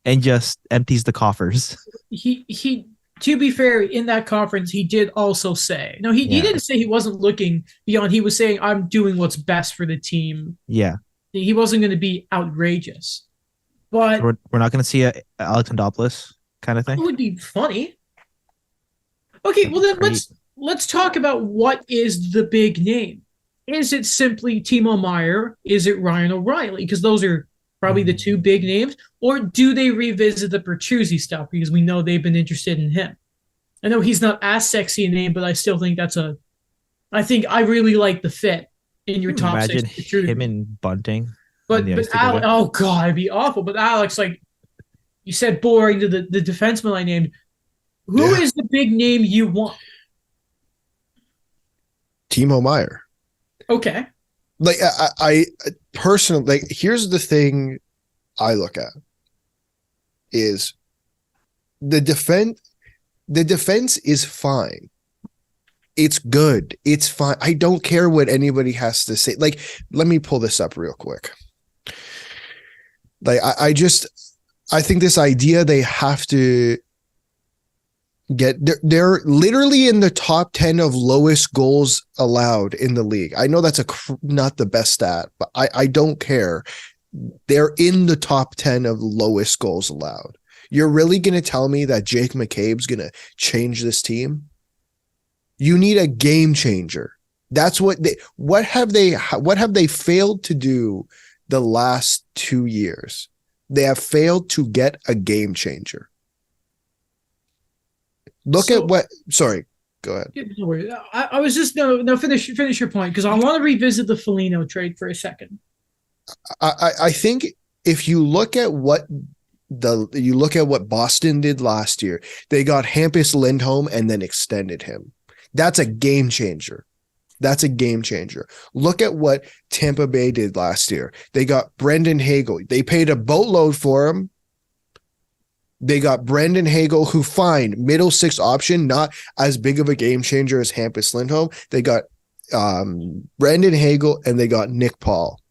and just empties the coffers. He to be fair, in that conference, he did also say, no, he didn't say he wasn't looking beyond. He was saying, I'm doing what's best for the team. Yeah. He wasn't going to be outrageous. But we're not going to see a Alex Baumgartner kind of thing. It would be funny. Okay, well then let's talk about what is the big name. Is it simply Timo Meier? Is it Ryan O'Reilly? Because those are probably the two big names. Or do they revisit the Bertuzzi stuff because we know they've been interested in him? I know he's not as sexy a name, but I still think I think I really like the fit in your top imagine six. Imagine him and Bunting. But Alex, oh God, it'd be awful. But Alex, like you said, boring to the defenseman I named. Who is the big name you want? Timo Meier. Okay. Like I personally, like, here's the thing I look at is the defense is fine. It's good. It's fine. I don't care what anybody has to say. Like, let me pull this up real quick. Like, I think this idea they have to they're literally in the top 10 of lowest goals allowed in the league. I know that's not the best stat, but I don't care. They're in the top 10 of lowest goals allowed. You're really going to tell me that Jake McCabe's going to change this team? You need a game changer. That's what have they failed to do the last 2 years? They have failed to get a game changer. Sorry, go ahead. No worries. I was just no finish your point because I want to revisit the Foligno trade for a second. I think if you look at what Boston did last year, they got Hampus Lindholm and then extended him. That's a game changer. Look at what Tampa Bay did last year. They got Brendan Hagel. They paid a boatload for him. They got Brendan Hagel, who fine, middle six option, not as big of a game changer as Hampus Lindholm. They got Brendan Hagel and they got Nick Paul.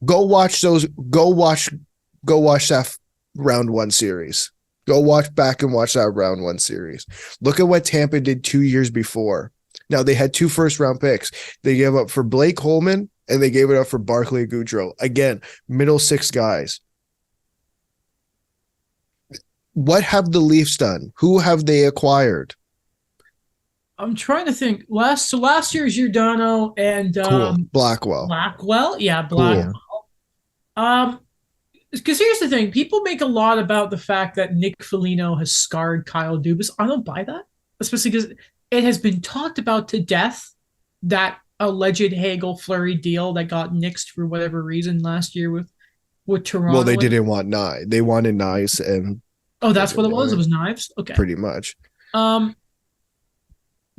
Go watch that round one series. Go watch back and watch that round one series. Look at what Tampa did 2 years before. Now they had 2 first-round picks. They gave up for Blake Holman and they gave it up for Barclay Goodrow. Again, middle six guys. What have the Leafs done? Who have they acquired? I'm trying to think. Last year's Giordano and Blackwell. Yeah, Blackwell. Cool. Because here's the thing: people make a lot about the fact that Nick Foligno has scarred Kyle Dubas. I don't buy that, especially because it has been talked about to death that alleged Hagel Fleury deal that got nixed for whatever reason last year with Toronto. Well, they didn't want Nye. They wanted Nyes and. Oh, that's what it was? It was knives? Okay. Pretty much. Yeah,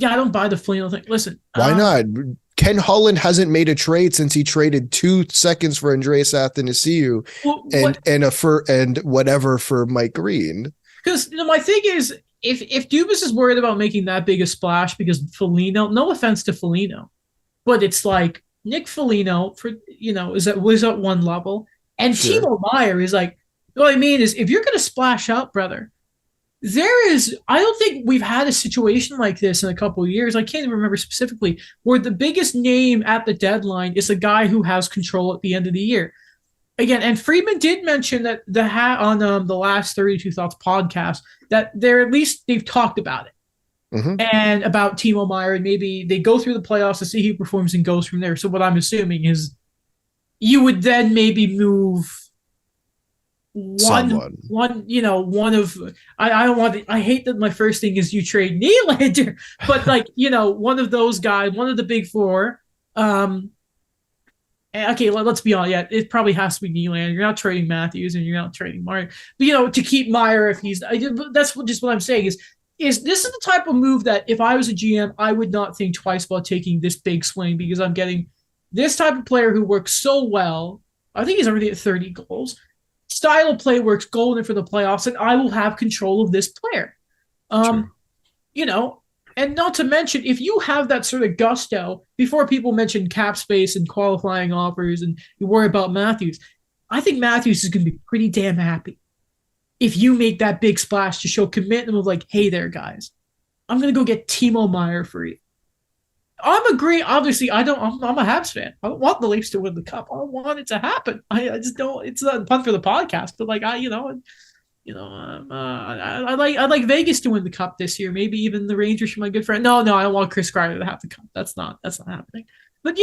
I don't buy the Foligno thing. Listen. Why not? Ken Holland hasn't made a trade since he traded 2 seconds for Andreas Athanasiou and whatever for Mike Green. Because my thing is, if Dubas is worried about making that big a splash because Foligno, no offense to Foligno, but it's like Nick Foligno was at one level, and sure. Timo Meier is like, what I mean is, if you're going to splash out, brother, I don't think we've had a situation like this in a couple of years. I can't even remember specifically where the biggest name at the deadline is a guy who has control at the end of the year. Again, and Friedman did mention that on the last 32 Thoughts podcast that they've talked about it. Mm-hmm. And about Timo Meier, and maybe they go through the playoffs to see who performs and goes from there. So what I'm assuming is you would then maybe move one of I don't want I hate that my first thing is you trade Nylander, but one of those guys, one of the big four. Okay, let's be honest. Yeah, it probably has to be Nylander. You're not trading Matthews and you're not trading Meier. But to keep Meier if he's that's just what I'm saying is this is the type of move that if I was a GM, I would not think twice about taking this big swing because I'm getting this type of player who works so well. I think he's already at 30 goals. Style of play works golden for the playoffs, and I will have control of this player. And not to mention, if you have that sort of gusto, before people mention cap space and qualifying offers and you worry about Matthews, I think Matthews is going to be pretty damn happy if you make that big splash to show commitment of hey there, guys, I'm going to go get Timo Meier for you. I'm agreeing. Obviously, I'm a Habs fan. I don't want the Leafs to win the cup. I don't want it to happen. I just don't. It's not fun for the podcast, but I like Vegas to win the cup this year. Maybe even the Rangers for my good friend. No, I don't want Chris Kreider to have the cup. That's not happening. But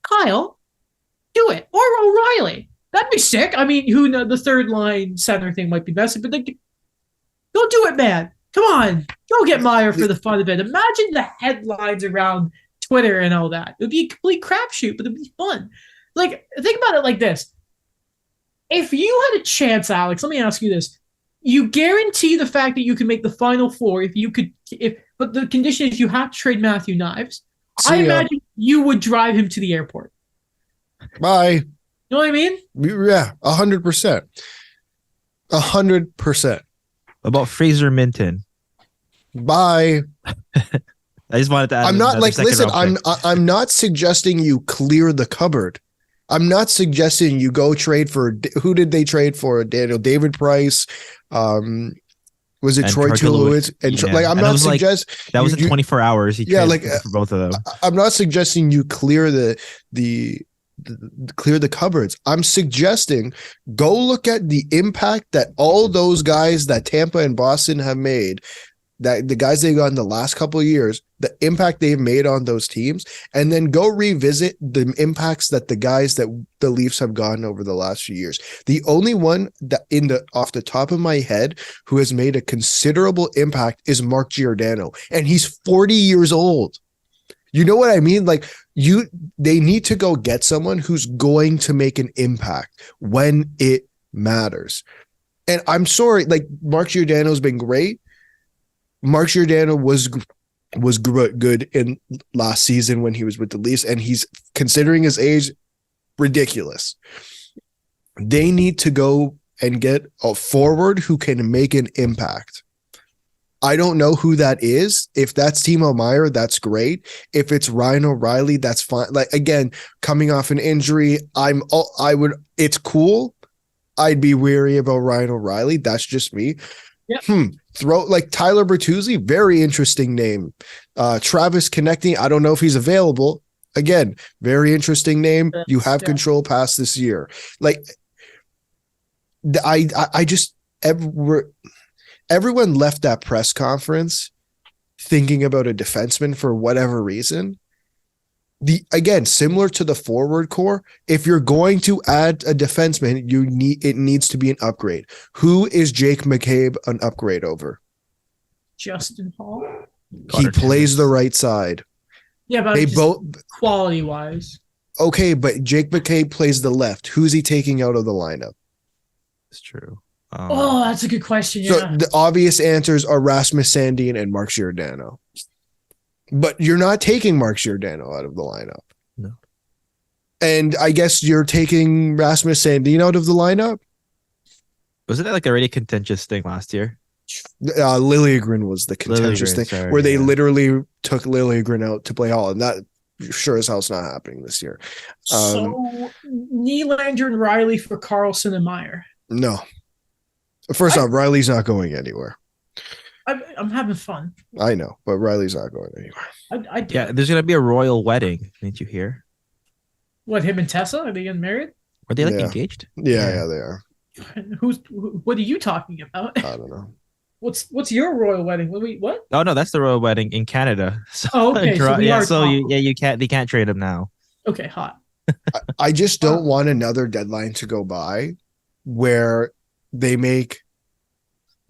Kyle, do it, or O'Reilly. That'd be sick. I mean, who knows? The third line center thing might be messy, but go do it, man. Come on, go get Meier for the fun of it. Imagine the headlines around Twitter and all that. It would be a complete crapshoot, but it'd be fun. Think about it like this. If you had a chance, Alex, let me ask you this. You guarantee the fact that you can make the Final Four but the condition is you have to trade Matthew Knives. I imagine you would drive him to the airport. Bye. You know what I mean? Yeah, 100%. 100%. About Fraser Minton. Bye. I just wanted to add. I'm not I'm not suggesting you clear the cupboard. I'm not suggesting you go trade for who did they trade for? David Price. Was it Troy Tulowitzki? And I'm not suggesting that was in 24 hours. He traded for both of them. I'm not suggesting you clear clear the cupboards. I'm suggesting go look at the impact that all those guys that Tampa and Boston have made, that the guys they got in the last couple of years, the impact they've made on those teams, and then go revisit the impacts that the guys that the Leafs have gotten over the last few years. The only one that off the top of my head who has made a considerable impact is Mark Giordano, and he's 40 years old. You know what I mean? They need to go get someone who's going to make an impact when it matters. And I'm sorry, Mark Giordano's been great. Mark Giordano was good in last season when he was with the Leafs, and he's, considering his age, ridiculous. They need to go and get a forward who can make an impact. I don't know who that is. If that's Timo Meier, that's great. If it's Ryan O'Reilly, that's fine. Again, coming off an injury, it's cool. I'd be weary about Ryan O'Reilly. That's just me. Yep. Throw Tyler Bertuzzi, very interesting name. Travis Konecny, I don't know if he's available. Again, very interesting name. You have control past this year. Everyone left that press conference thinking about a defenseman for whatever reason. Again, similar to the forward core, if you're going to add a defenseman, it needs to be an upgrade. Who is Jake McCabe an upgrade over? Justin Hall. He plays the right side. Yeah, but they both quality wise. Okay, but Jake McCabe plays the left. Who's he taking out of the lineup? It's true. That's a good question. Yeah. So the obvious answers are Rasmus Sandin and Mark Giordano. But you're not taking Mark Giordano out of the lineup. No. And I guess you're taking Rasmus Sandin out of the lineup? Wasn't that already a contentious thing last year? Liljegren was the contentious thing, where they literally took Liljegren out to play Hall, and that sure as hell's not happening this year. So Nylander and Riley for Carlson and Meier. No. First off, Riley's not going anywhere. I'm having fun. I know, but Riley's not going anywhere. I do. Yeah, there's gonna be a royal wedding. Didn't you hear? What, him and Tessa? Are they getting married? Are they like Yeah. engaged? Yeah, they are. What are you talking about? I don't know. What's your royal wedding? What? Oh no, that's the royal wedding in Canada. So, Oh, okay. So we are you can't. They can't trade him now. Okay, hot. I just don't want another deadline to go by where they make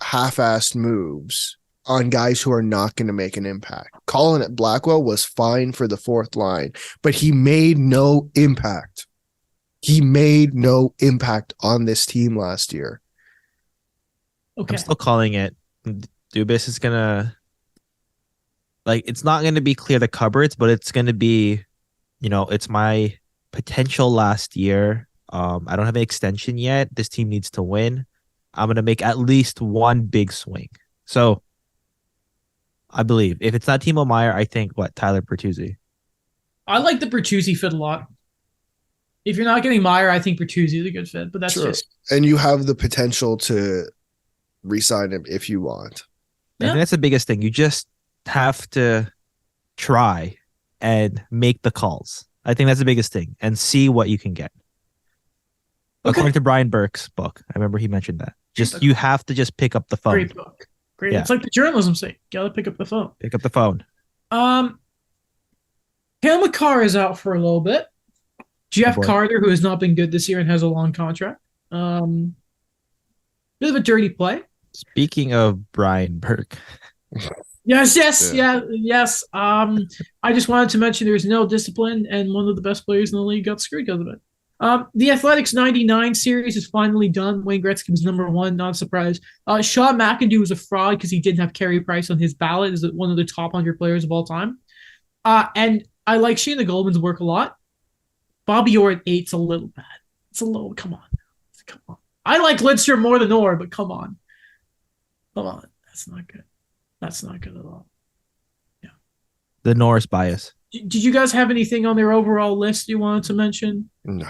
half-assed moves on guys who are not going to make an impact. Calling it Blackwell was fine for the fourth line, but he made no impact. He made no impact on this team last year. Okay. I'm still calling it. Dubas is gonna it's not gonna be clear the cupboards, but it's gonna be, it's my potential last year. I don't have an extension yet. This team needs to win. I'm gonna make at least one big swing. So I believe if it's not Timo Meier, I think Tyler Bertuzzi. I like the Bertuzzi fit a lot. If you're not getting Meier, I think Bertuzzi is a good fit, but that's Sure. just. And you have the potential to re-sign him if you want. I think that's the biggest thing. You just have to try and make the calls. I think that's the biggest thing, and see what you can get. Okay. According to Brian Burke's book, I remember he mentioned that. You have to just pick up the phone. Great book. Great. Yeah. It's like the journalism say. Gotta pick up the phone. Pick up the phone. Cale Makar is out for a little bit. Jeff boy. Carter, who has not been good this year and has a long contract. Bit of a dirty play. Speaking of Brian Burke, Yes. I just wanted to mention there's no discipline, and one of the best players in the league got screwed because of it. The Athletics 99 series is finally done. Wayne Gretzky was number one, not a surprise. Sean McIndoe was a fraud because he didn't have Carey Price on his ballot as one of the top 100 players of all time. And I like Sheena Goldman's work a lot. Bobby Orr at 8's a little bad. It's a little, come on. I like Lidstrom more than Orr, but come on. That's not good. That's not good at all. Yeah. the Norris bias. Did you guys have anything on their overall list you wanted to mention? No.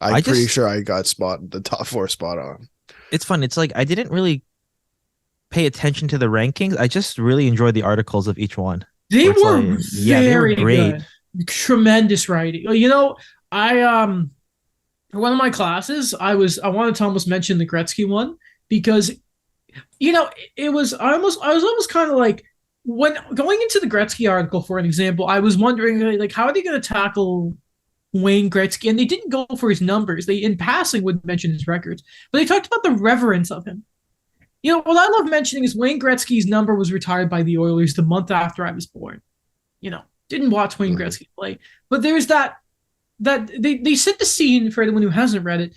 I'm pretty sure I got the top 4 spot on. It's fun. It's like I didn't really pay attention to the rankings. I just really enjoyed the articles of each one. They were they were great. Good. Tremendous writing. I for one of my classes, I wanted to almost mention the Gretzky one because it was I was almost kind of like, when going into the Gretzky article, for an example, I was wondering like how are they going to tackle Wayne Gretzky, and they didn't go for his numbers. They in passing would mention his records, but they talked about the reverence of him. What I love mentioning is Wayne Gretzky's number was retired by the Oilers the month after I was born. Didn't watch Wayne Gretzky play, but there's that they set the scene for anyone who hasn't read it.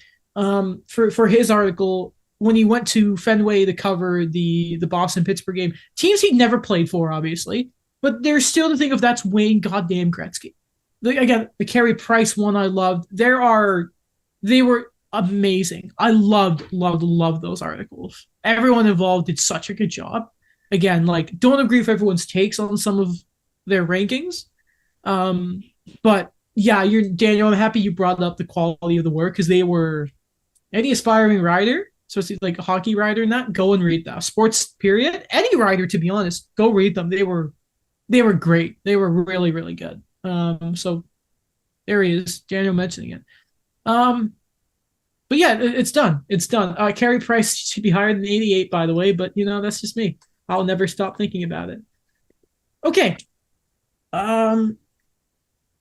For his article, when he went to Fenway to cover the Boston-Pittsburgh game, teams he'd never played for, obviously, but there's still the thing of that's Wayne goddamn Gretzky. Again, the Carey Price one I loved. They were amazing. I loved those articles. Everyone involved did such a good job. Again, don't agree with everyone's takes on some of their rankings. But yeah, Daniel, I'm happy you brought up the quality of the work, because they were any aspiring writer, especially like a hockey writer and that, go and read that. Sports period. Any writer, to be honest, go read them. They were great. They were really, really good. So there he is, Daniel mentioning it. But yeah, it's done. It's done. Carey Price should be higher than 88, by the way, but that's just me. I'll never stop thinking about it. Okay.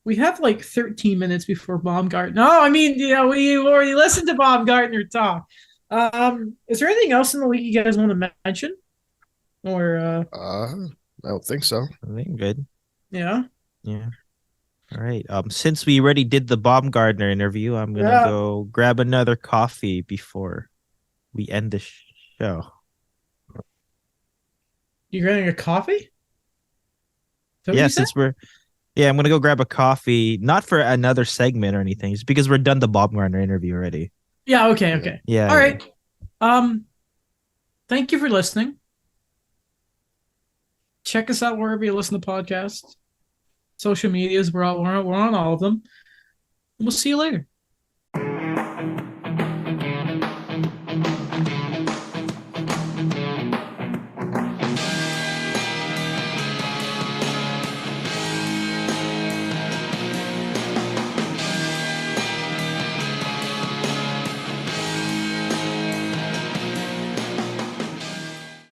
We have 13 minutes before Baumgartner. No, we've already listened to Baumgartner talk. Is there anything else in the league you guys want to mention? Or I don't think so. I think good. Yeah. Yeah. All right. Since we already did the Baumgartner interview, I'm gonna go grab another coffee before we end the show. You're getting a coffee? Yeah, I'm gonna go grab a coffee, not for another segment or anything, just because we're done the Baumgartner interview already. Yeah. Okay. Yeah. All right. Thank you for listening. Check us out wherever you listen to podcasts. Social medias, we're on all of them. We'll see you later.